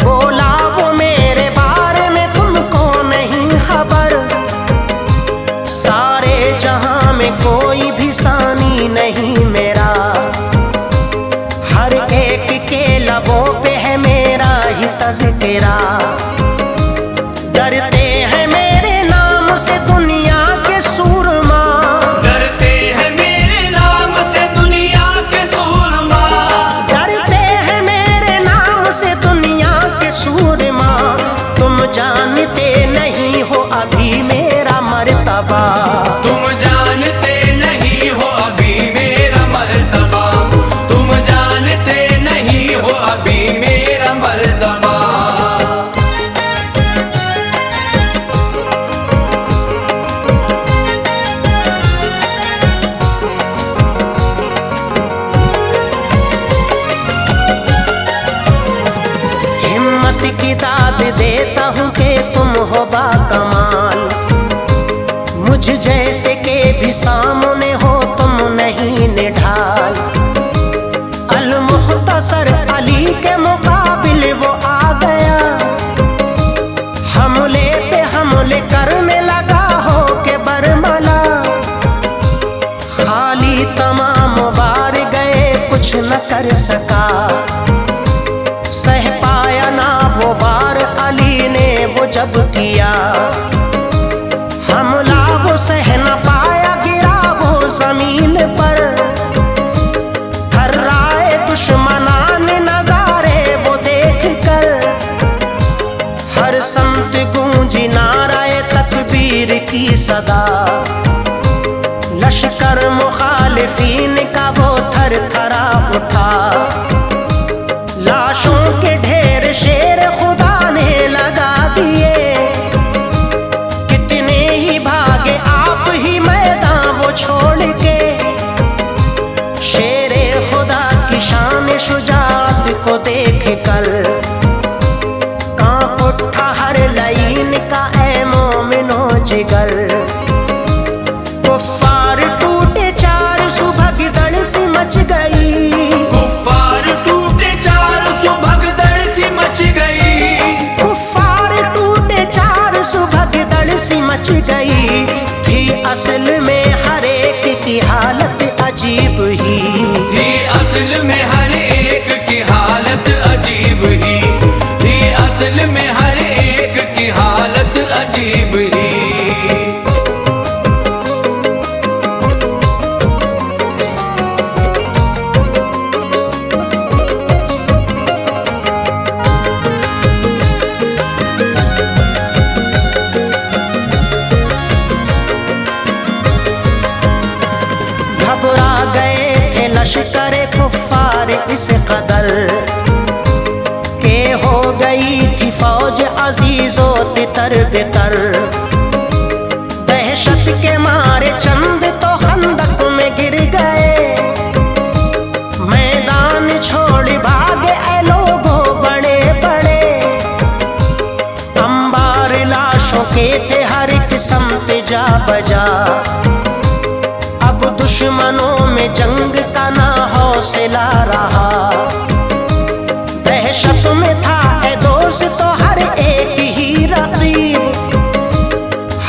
बोला वो मेरे बारे में तुमको नहीं खबर। सारे जहां में कोई भी सानी नहीं मेरा। हर एक के लबों पे है मेरा ही तज़किरा। डरते हैं मेरे नाम से दुनिया के सूरमा। डरते हैं मेरे नाम से दुनिया के सूरमा। डरते हैं मेरे नाम से दुनिया के सूरमा। तुम जानते नहीं हो अभी मेरा मर्तबा। तुम जानते नहीं हो अभी मेरा मर्तबा। तुम जानते नहीं हो अभी मेरा मर्तबा। हिम्मत की दाद देता हूँ कि तुम हो बाकमाल। मुझ जैसे के भी सामने हो तुम नहीं निढाल। अल मुख्तसर अली के मुकाबिल वो आ गया। हमले पे हमले करने लगा हो के बरमला। खाली तमाम बार गए कुछ न कर सका। सह पाया ना वो वार अली ने वो जब किया। हमला वो सह न पाया गिरा वो जमीन पर। थर्राए दुश्मनान नजारे वो देख कर। हर समत गूंजी नाराए तकबीर की सदा। लश्कर मुखालिफीन का वो थर थरा उठा। लाशों के ढेर शेर खुदा ने लगा दिए। कितने ही भागे आप ही मैदान वो छोड़ के। शेरे खुदा की शान शुजाअत को देख कर। कांप उठा हर लाइन का ऐ मोमिनो जिगर। कुफ्फार टूटे चार सुभगदड़ सी मच गई। कुफ्फार टूटे चार सुभगदड़ सी मच गई। कुफ्फार टूटे चार सुभगदड़ सी मच गई। थी असल में हर एक की हालत अजीब ही। थी असल में हर एक की हालत अजीब ही। थी असल में हर एक की हालत अजीब ही। घबरा गए थे लश्कर कुफ्फार इस कदर के हो गई थी फौज अजीजो तितर बितर। दहशत के मारे चंद तो खंदक में गिर गए। मैदान छोड़ भागे ऐ लोगों बड़े बड़े। अंबार लाशों के थे हर किस्म पे जा बजा। अब दुश्मनों में जंग का ना हौसला रहा। दहशत में था ए दोस्त तो हर एक ही रकीब।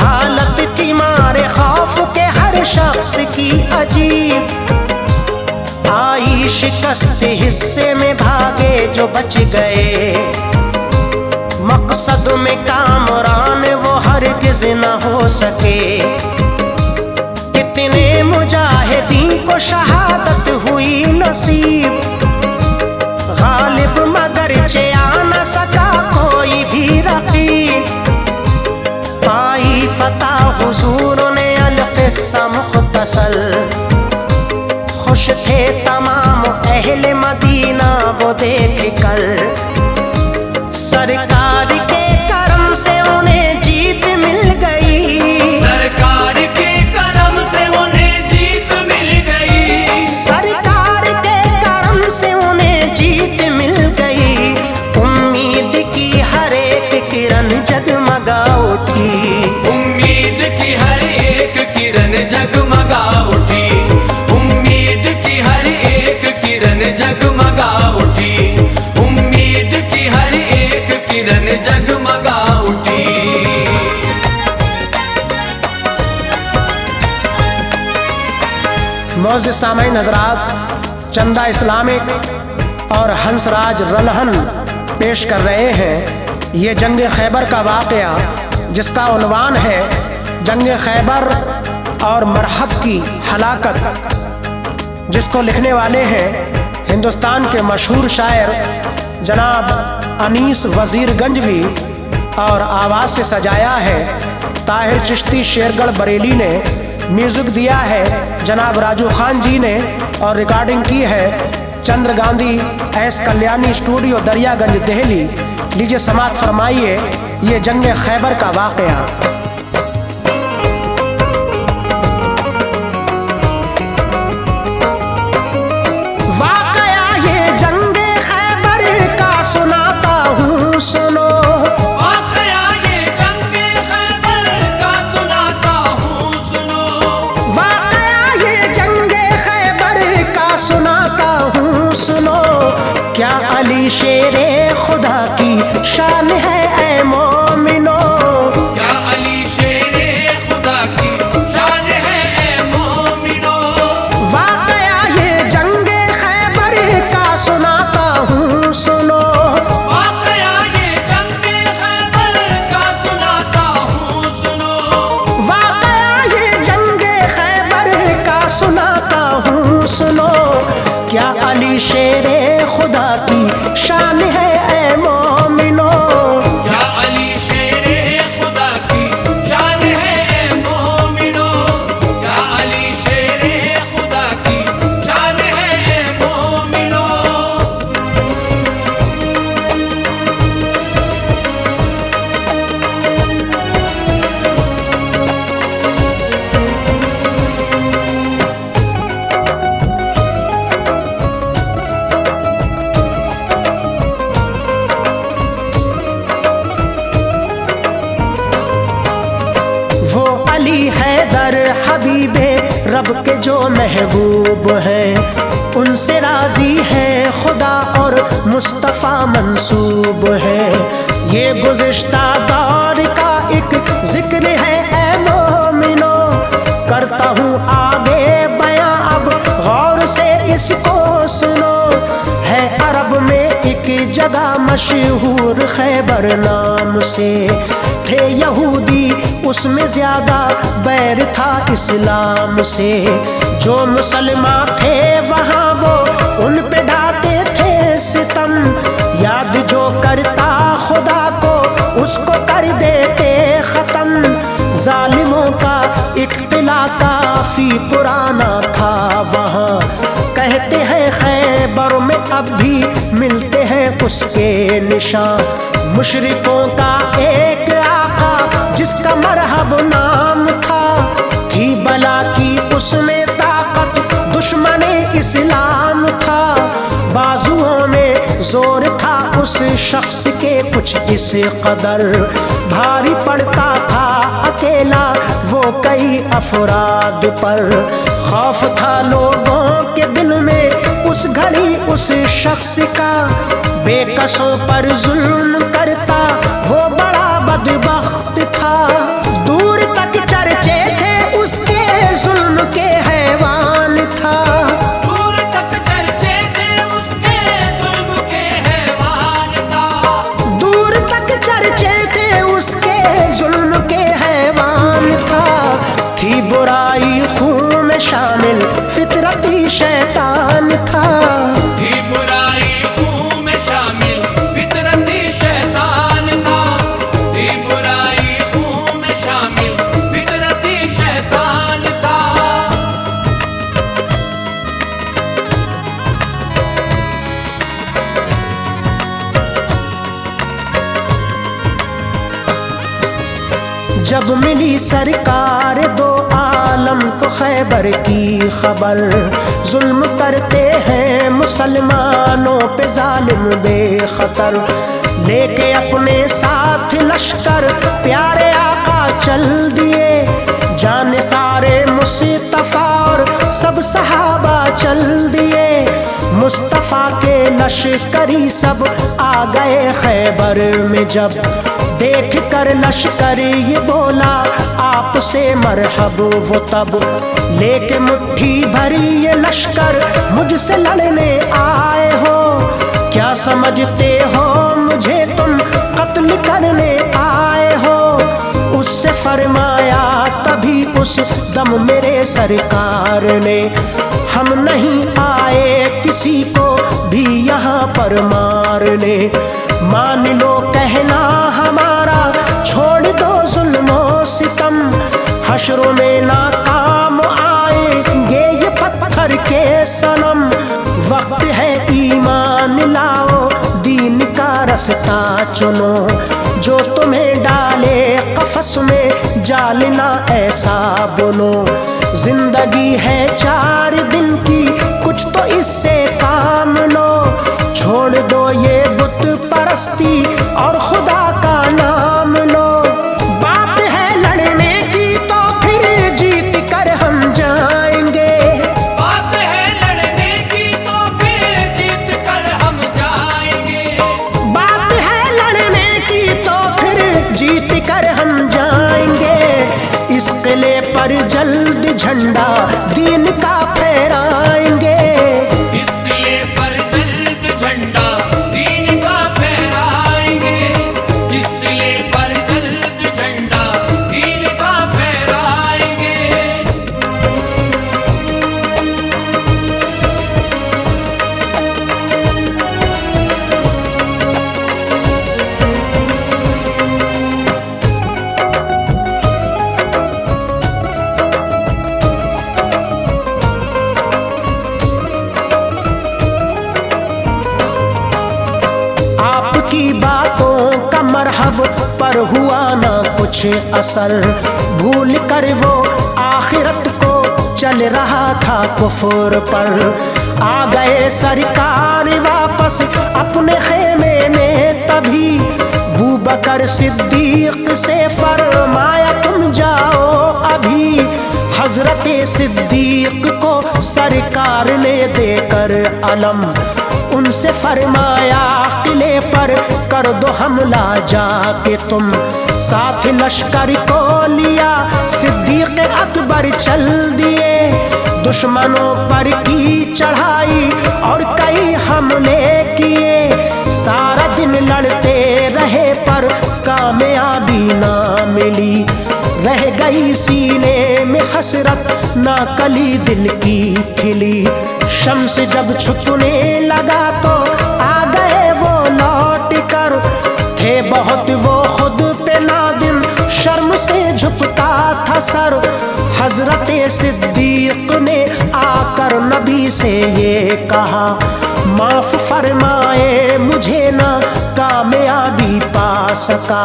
हालत थी मारे खौफ के हर शख्स की अजीब। आई शिकस्त हिस्से में भागे जो बच गए। मकसद में कामरान वो हरगिज़ न हो सके। कितने मुजाहिदीन को शहादत हुई नसीब। गालिब मगर चे आ न सका कोई भी रकीब। पाई फतह हुजूर ने अल-क़िस्सा मुख्तसर। खुश थे तमाम अहले मदीना वो देख कर। सरकार के करम से उन्हें जीत मिल गई। सरकार के करम से उन्हें जीत मिल गई। सरकार के करम से उन्हें जीत मिल गई। मोअज़्ज़िज़ सामईन हज़रात, चंदा इस्लामिक और हंसराज रलहन पेश कर रहे हैं ये जंग खैबर का वाक़या, जिसका उन्वान है जंग खैबर और मरहब की हलाकत, जिसको लिखने वाले हैं हिंदुस्तान के मशहूर शायर जनाब अनीस वज़ीरगंजवी और आवाज़ से सजाया है ताहिर चिश्ती शेरगढ़ बरेली ने। म्यूज़िक दिया है जनाब राजू खान जी ने और रिकॉर्डिंग की है चंद्र गांधी एस कल्याणी स्टूडियो दरियागंज दिल्ली। लीजिए समात फरमाइए ये जंग खैबर का वाक़या। वाक़या ये जंग खैबर का सुनाता हूँ सुनो, वाक़या ये जंग खैबर का सुनाता हूँ सुनो, वाक़या ये जंग खैबर का सुनाता हूँ सुनो। क्या अली शेरे खुदा की शान है ऐ मोमिनो, क्या अली शेरे खुदा की शान है ऐ मोमिनो। वाक़या ये जंग खैबर का सुनाता हूँ सुनो, वाक़या ये जंग खैबर का सुनाता हूँ सुनो, वाक़या ये जंग खैबर का सुनाता हूँ सुनो। क्या अली शेरे खुदा की शान है ऐ मोमिनो, क्या अली शेरे खुदा की शान है ऐ मोमिनो, क्या अली शेरे खुदा की शान है ऐ मोमिनो। वो अली हैदर हबीबे रब के जो महबूब हैं, उनसे राजी है खुदा और मुस्तफ़ा मंसूब है। ये गुज़िश्ता दौर का एक जिक्र है ऐ मोमिनो, करता हूँ आगे बयां अब गौर से इसको सुनो। है अरब में एक जगह मशहूर खैबर नाम से, थे यहूदी उसमें ज्यादा बैर था इस्लाम से। जो मुसलमान थे वहाँ वो उन पे ढाते थे सितम, याद जो करता खुदा को उसको कर देते ख़त्म। जालिमों का एक किला काफी पुराना था वहाँ, कहते हैं खैबर में अब भी मिलते हैं उसके निशान। मुशरिकों का एक आका जिसका मरहब नाम था, थी बला की उसमें ताकत दुश्मने इस्लाम था। बाजुओं में जोर था उस शख्स के कुछ इस कदर, भारी पड़ता था अकेला वो कई अफराद पर। खौफ था लोगों के दिल में उस घड़ी उस शख्स का, बेकसों पर जुल्म करता वो बड़ा बदबख्त था। दूर तक चर्चे थे उसके जुल्म के हैवान था, दूर तक चर्चे थे उसके जुल्म के हैवान था, दूर तक चर्चे थे उसके जुल्म के हैवान था। थी बुराई खून में शामिल फितरती शैतान था, ये बुराई खून में शामिल फितरती शैतान था, ये बुराई खून में शामिल फितरती शैतान था। जब मिली सरकार दो आलम को खैबर की खबर, जुल्म करते हैं मुसलमानों पे जालिम बेखतर। लेके अपने साथ लश्कर प्यारे आका चल दिए, जाने सारे मुस्तफा और सब सहाबा चल दिए। मुस्तफ़ा के लश्करी सब आ गए खैबर में जब, देख कर लश्कर ये बोला आपसे मरहब। वो तब लेके मुट्ठी भरी ये लश्कर मुझसे लड़ने आए हो, क्या समझते हो मुझे तुम कत्ल करने आए हो। उससे फरमाया तभी उस दम मेरे सरकार ने, हम नहीं आए किसी को भी यहाँ पर मारने। मान लो कहना हमारा, छोड़ दो जुल्मो सितम, हश्रों में नाकाम आएंगे ये पत्थर के सनम। वक्त है ईमान लाओ, दीन का रास्ता चुनो, जो तुम्हें डाले कफस में जालना ऐसा बुनो। जिंदगी है 4 दिन की, कुछ तो इससे काम लो, छोड़ दो ये बुत परस्ती और खुदा का नाम लो। बात है लड़ने की तो फिर जीत कर हम जाएंगे, बात है लड़ने की तो फिर जीत कर हम जाएंगे, बात है लड़ने की तो फिर जीत कर हम जाएंगे। इस किले पर जल्द झंडा दीन का फहराएंगे, इस किले पर जल्द झंडा दीन का फहराएंगे, इस किले पर जल्द झंडा दीन का फहराएंगे। आपकी बातों का मरहब पर हुआ ना कुछ असर, भूल कर वो आखिरत को चल रहा था कुफर पर। आ गए सरकार वापस अपने खेमे में तभी, बूबकर सिद्दीक से फरमाया तुम जाओ अभी। हजरत सिद्दीक को सरकार ने देकर अलम, उनसे फरमाया किले पर कर दो हमला जाके तुम। साथ लश्कर को लिया सिद्दीक अकबर चल दिए, दुश्मनों पर की चढ़ाई और कई हमले किए। सारा दिन लड़ते रहे पर कामयाबी ना मिली, रह गई सीने में हसरत ना कली दिल की खिली। शम्स जब छुपने लगा तो आ गए वो लौट कर, थे बहुत वो खुद पे नादिम शर्म से झुकता था सर। हजरत सिद्दीक ने आकर नबी से ये कहा, माफ फरमाए मुझे ना कामयाबी पा सका।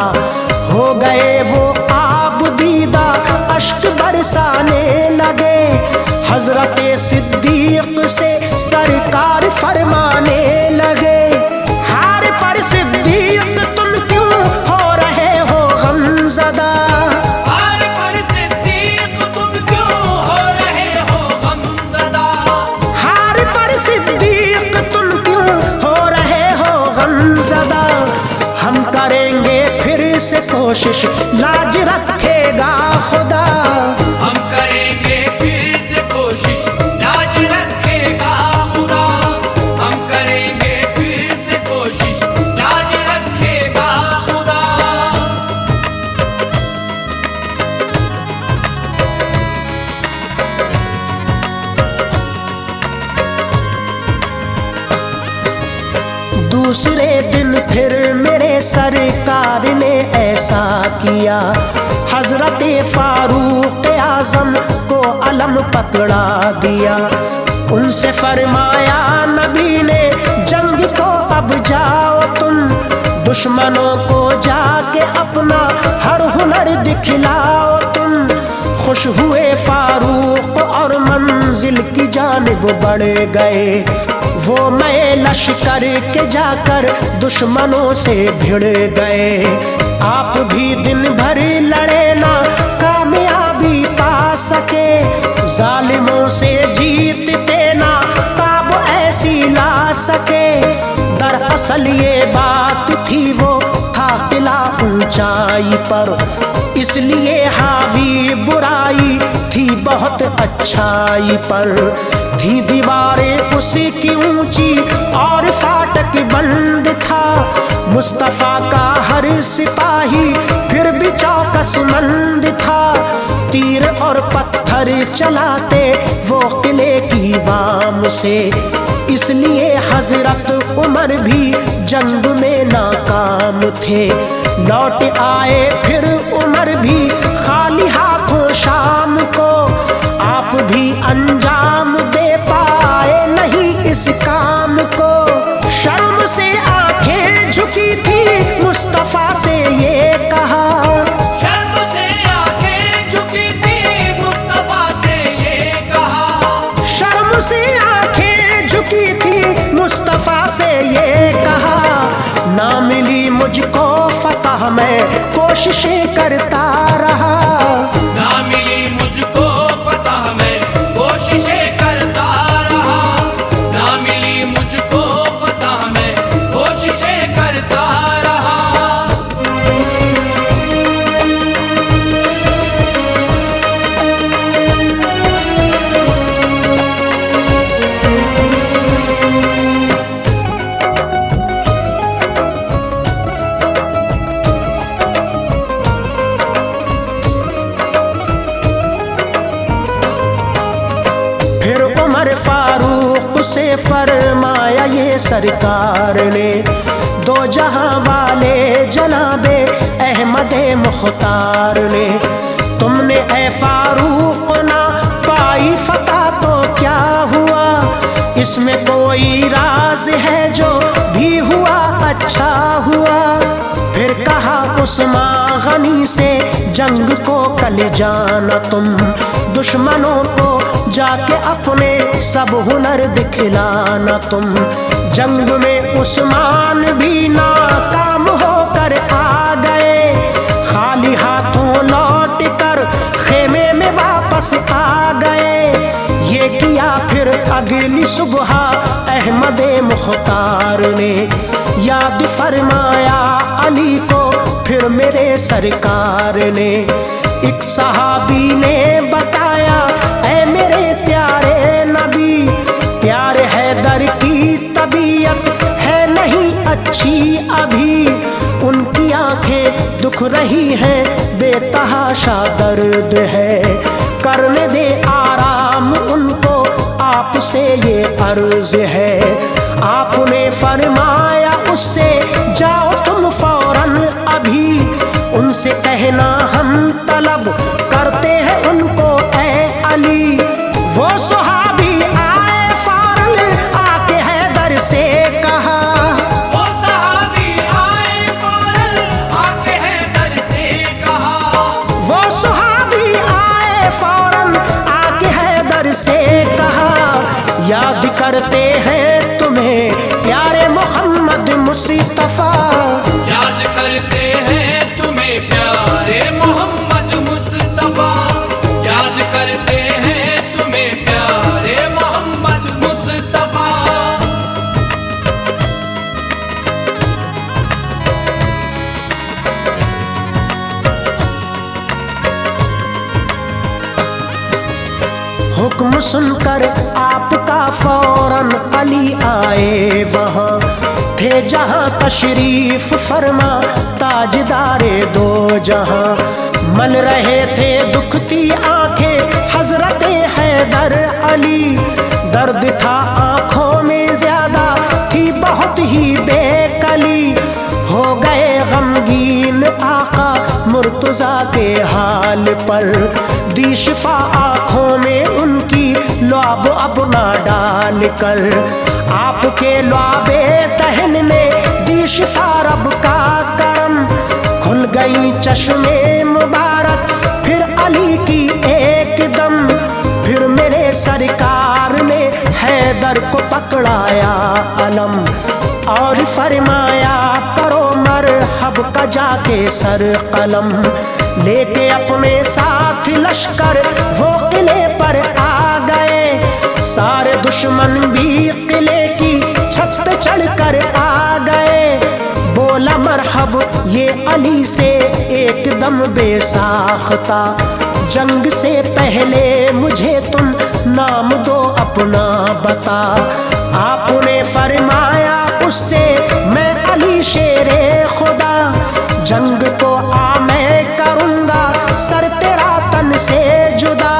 हो गए वो आबदीदा अश्क बरसाने लगे, हजरत सिद्दीक से सरकार फरमाने लगे, हार पर सिद्दीक तुम क्यों हो रहे हो गमज़दा। हार पर सिद्दीक तुम क्यों हो रहे हो गमज़दा, हार पर सिद्दीक तुम क्यों हो रहे हो गमज़दा। हम करेंगे फिर से कोशिश, लाज रखेगा खुदा। हम करेंगे फिर से कोशिश, लाज रखेगा खुदा। हम करेंगे फिर से कोशिश, लाज रखेगा खुदा। दूसरे दिन फिर मेरे सरकार ने ऐसा किया, हजरत फारूक आजम को अलम पकड़ा दिया। उनसे फरमाया नबी ने जंग को अब जाओ तुम, दुश्मनों को जाके अपना हर हुनर दिखलाओ तुम। खुश हुए फारूक और मंजिल की जानिब बढ़ गए, वो मैं लश्कर के जाकर दुश्मनों से भिड़ गए। आप भी दिन भर लड़े ना कामयाबी पा सके, जालिमों से जीतते ना ताब ऐसी ला सके। दरअसल ये बात थी वो था किला ऊंचाई पर, इसलिए हावी बुराई थी बहुत अच्छाई पर। थी दीवारें उसी की ऊंची और फाटक बंद था। मुस्तफा का हर सिपाही फिर भी चौकसमंद था। तीर और पत्थर चलाते वो किले की वाम से, इसलिए हजरत उमर भी जंग में नाकाम थे। लौट आए फिर उमर भी खाली हाथों शाम को, आप भी अंजाम दे पाए नहीं इस काम को। शर्म से आंखें झुकी थी मुस्तफा से ये कहा, शर्म से आंखें झुकी थी मुस्तफा से ये कहा। शर्म से आंखें झुकी थी मुस्तफा से ये कहा। ना मिली मुझको फतह मैं कोशिशें करता रहा। ना मिली मुझको फतह मैं कोशिशें करता रहा। ना मिली मुझको फतह मैं कोशिशें करता रहा। फिर उमर फारूक से फरमाया ये सरकार ने, दो जहां वाले जनाबे अहमद मुख्तार ने। तुमने ए फारूक ना पाई फतह तो क्या हुआ, इसमें कोई राज है जो भी हुआ अच्छा हुआ। फिर कहा उस्मान गनी से जंग को कल जाना तुम, दुश्मनों को जाके अपने सब हुनर दिखलाना तुम। जंग में उस्मान भी नाकाम होकर आ गए, खाली हाथों लौट कर खेमे में वापस आ गए। ये किया फिर अगली सुबह अहमद मुख्तार ने, याद फरमाया अली को फिर मेरे सरकार ने। एक सहाबी ने बताया ऐ मेरे प्यारे नबी, प्यारे हैदर की तबीयत है नहीं अच्छी अभी। उनकी आंखें दुख रही हैं बेतहाशा दर्द है, करने दे आराम उनको आपसे ये अर्ज है। आपने फरमाया उससे जाओ तुम फौरन अभी, उनसे कहना हम तलब करते हैं उनको ऐ अली। वो सुहाबी आए फौरन आके हैदर से कहा, वो सहाबी आए फौरन आके हैदर से कहा। वो सुहाबी आए फौरन आके हैदर से कहा, याद करते हैं तुम्हें प्यारे मोहम्मद मुस्तफा। याद करते हैं तुम्हें प्यारे मोहम्मद मुस्तफा। याद करते हैं तुम्हें प्यारे मोहम्मद मुस्तफा। हुक्म सुनकर आपका फौरन अली आए वहाँ, थे जहाँ तशरीफ फरमा ताजदारे दो जहाँ। मल रहे थे दुखती आंखें हजरत हैदर अली, दर्द था आंखों में ज्यादा थी बहुत ही बेकली। हो गए गमगीन आका मुर्तजा के हाल पर, दी शिफा आंखों में उनकी लौब अपना डाल कर। आपके लौबे तहन ने दी शिफा रब का करम, खुल गई चश्मे मुबारक फिर अली की एक दम। फिर मेरे सरकार ने हैदर को पकड़ाया अलम, और फरमाया करो मरहब का जाके सर कलम। लेके अपने साथ लश्कर वो किले पर आ गए, सारे दुश्मन भी किले की छत छत पे चढ़कर आ गए। बोला मरहब ये अली से एकदम बेसाख्ता, जंग से पहले मुझे तुम नाम दो अपना बता। आपने फरमाया उससे मैं अली शेरे खुदा, जंग को आ मैं करूँगा सर तेरा तन से जुदा।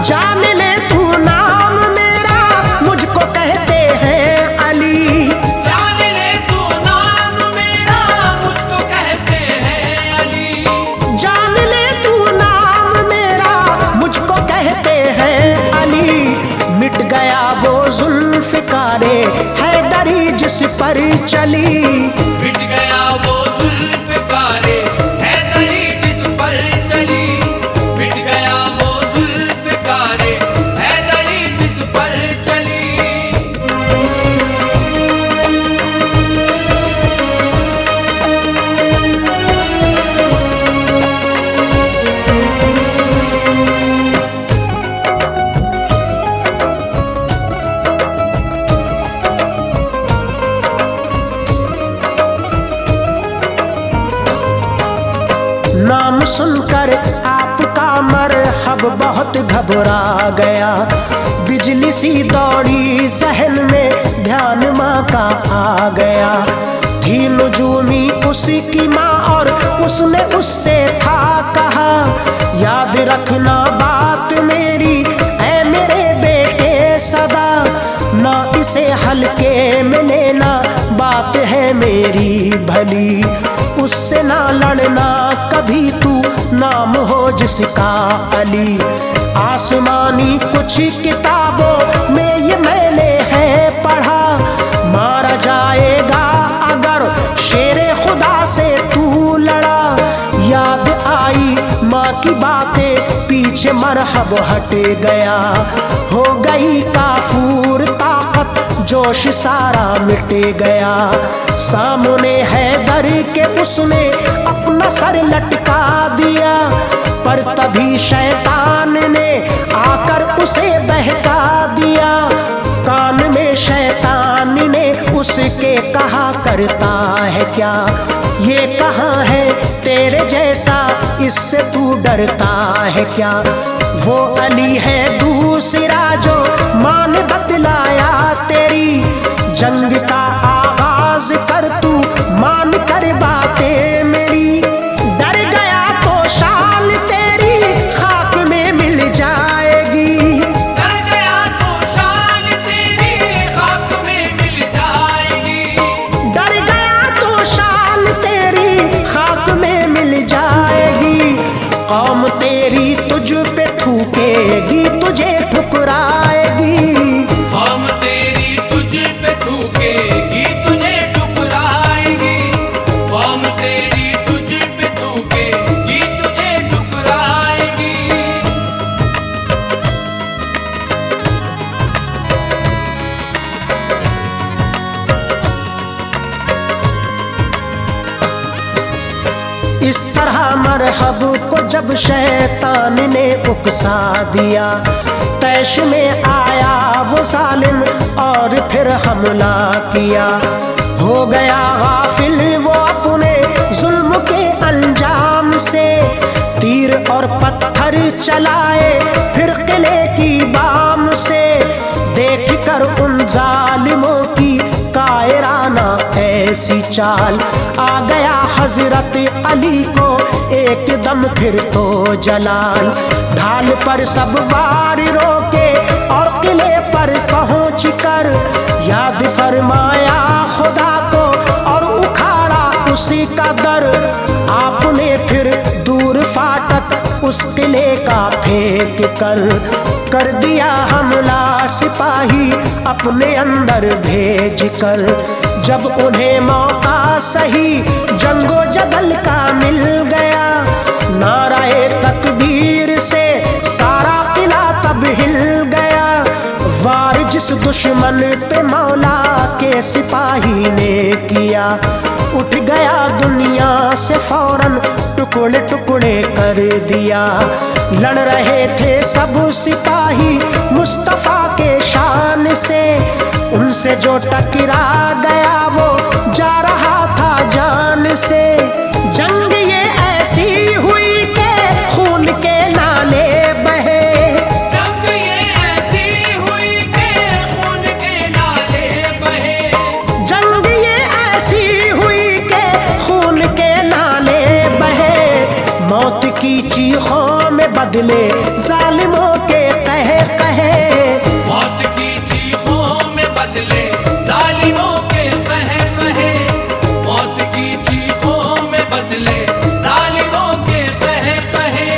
जान ले तू नाम मेरा मुझको कहते हैं अली, जान ले तू नाम मेरा मुझको कहते हैं अली। जान ले तू नाम मेरा मुझको कहते हैं अली। मिट गया वो जुल्फ़िकारे हैदरी जिस पर चली, मिट गया वो जुल्फ़िकारे हैदरी जिस पर चली, मिट गया वो जुल्फ़िकारे हैदरी जिस पर चली। नाम सुनकर आपका मरहब बहुत घबरा गया। बिजली सी दौड़ी जहन में ध्यान माँ का आ गया। थी नुजूमी उसी की माँ और उसने उससे था कहा, याद रखना बात मेरी ऐ मेरे बेटे सदा, ना इसे हल्के में लेना बात है मेरी भली। उससे ना लड़ना कभी तू नाम हो जिसका अली। आसमानी कुछ किताबों में ये मैंने है पढ़ा, मारा जाएगा अगर शेरे खुदा से तू लड़ा। याद आई माँ की बातें पीछे मरहब हट गया। हो गई काफूर ताकत जोश सारा मिट गया। सामने हैदर के उसने अपना सर लटका दिया, पर तभी शैतान ने आकर उसे बहका दिया। कान में शैतान ने उसके कहा करता है क्या, ये कहाँ है तेरे जैसा इससे तू डरता है क्या। वो अली है दूसरा जो माँ ने बतलाया तेरी, जंग का आगाज कर तू मान कर बातें मेरी। डर गया तो शान तेरी खाक में मिल जाएगी, डर गया तो शान तेरी खाक में मिल जाएगी, डर गया तो शान तेरी खाक में मिल जाएगी। कौम तेरी तुझ पे थूकेगी तुझे ठुकराएगी, कौम तेरी तुझ पे थूकेगी तुझे ठुकराएगी, कौम तेरी तुझ पे थूकेगी तुझे ठुकराएगी। इस तरह मरहब को जब शैतान ने उकसा दिया, तैश में आया वो जालिम और फिर हमला किया। हो गया गाफिल वो अपने जुल्म के अंजाम से, तीर और पत्थर चलाए फिर किले की बाम से। देख कर उन जालिमों की कायराना ऐसी चाल, आ गया हजरत अली को एकदम फिर तो जलाल। ढाल पर सब वार रोके और किले पर पहुंच कर याद फरमाया खुदा को और उखाड़ा उसी का दर। आपने फिर दूर फाटक उस किले का फेंक कर दिया हमला सिपाही अपने अंदर भेज कर। जब उन्हें मौका सही जंगो जदल का मिल गया, नाराए तकबीर से सारा किला तब हिल गया। वार जिस दुश्मन पे मौला के सिपाही ने किया, उठ गया दुनिया से फौरन टुकड़े टुकड़े कर दिया। लड़ रहे थे सब सिपाही मुस्तफा के शान से, उनसे जो टकरा गया वो जा रहा था जान से। जंग ये ऐसी हुई कि खून के नाले बहे, जंग ये ऐसी हुई कि खून के नाले बहे, जंग ये ऐसी हुई कि खून के नाले बहे। मौत की चीखों में बदले जालिमों के कहे कहे, मौत की चीखों में बदले जालिमों के कहे कहे, मौत की चीखों में बदले जालिमों के कहे कहे।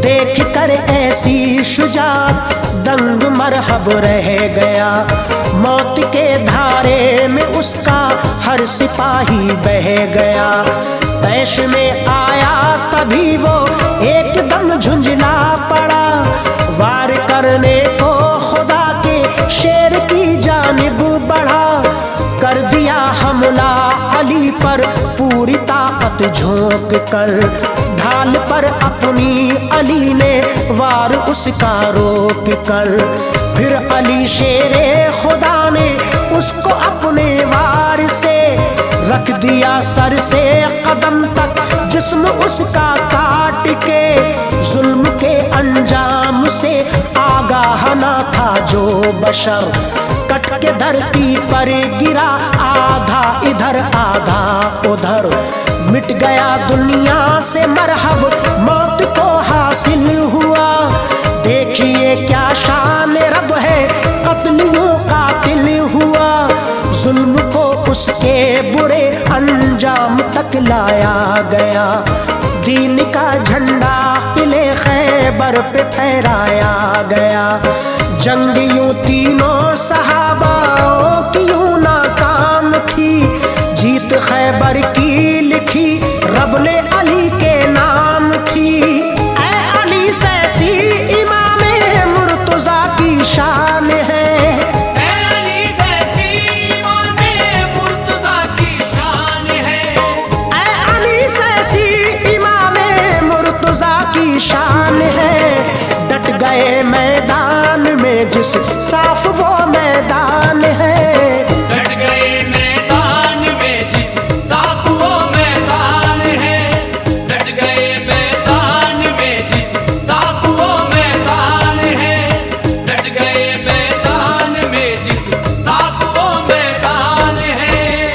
देख कर ऐसी शुजात दंग मरहब रह गया। मौत के धारे में उसका हर सिपाही बह गया। तैश में आया तभी वो एकदम झुंझला पड़ा, वार करने को खुदा के शेर की जानिब बढ़ा। कर दिया हमला अली पर पूरी ताकत झोंक कर, ढाल पर अपनी अली ने वार उसका रोक कर। फिर अली शेरे खुदा ने उसको अपने वार से रख दिया सर से कदम तक जिस्म उसका काट के। जुल्म के अंजाम से आगाह ना था जो बशर, कट के धरती पर गिरा आधा इधर आधा उधर। मिट गया दुनिया से मरहब मौत को हासिल हुआ। देखिए क्या शान रब है, कत्लियों कातिल हुआ। जुल्म को उसके बुरे अंजाम तक लाया गया। दीन का झंडा किले खैबर पे फहराया गया। जंगियों तीनों सहाबाओं की यूं नाकाम थी, जीत खैबर की लिखी रब ने अली के नाम थी। ऐ अली सैसी इमामे मुर्तजा की शान है, ऐ अली सैसी इमामे मुर्तजा की शान है, ऐ अली सैसी इमामे मुर्तजा की शान है। डट गए मैदान में जिस सा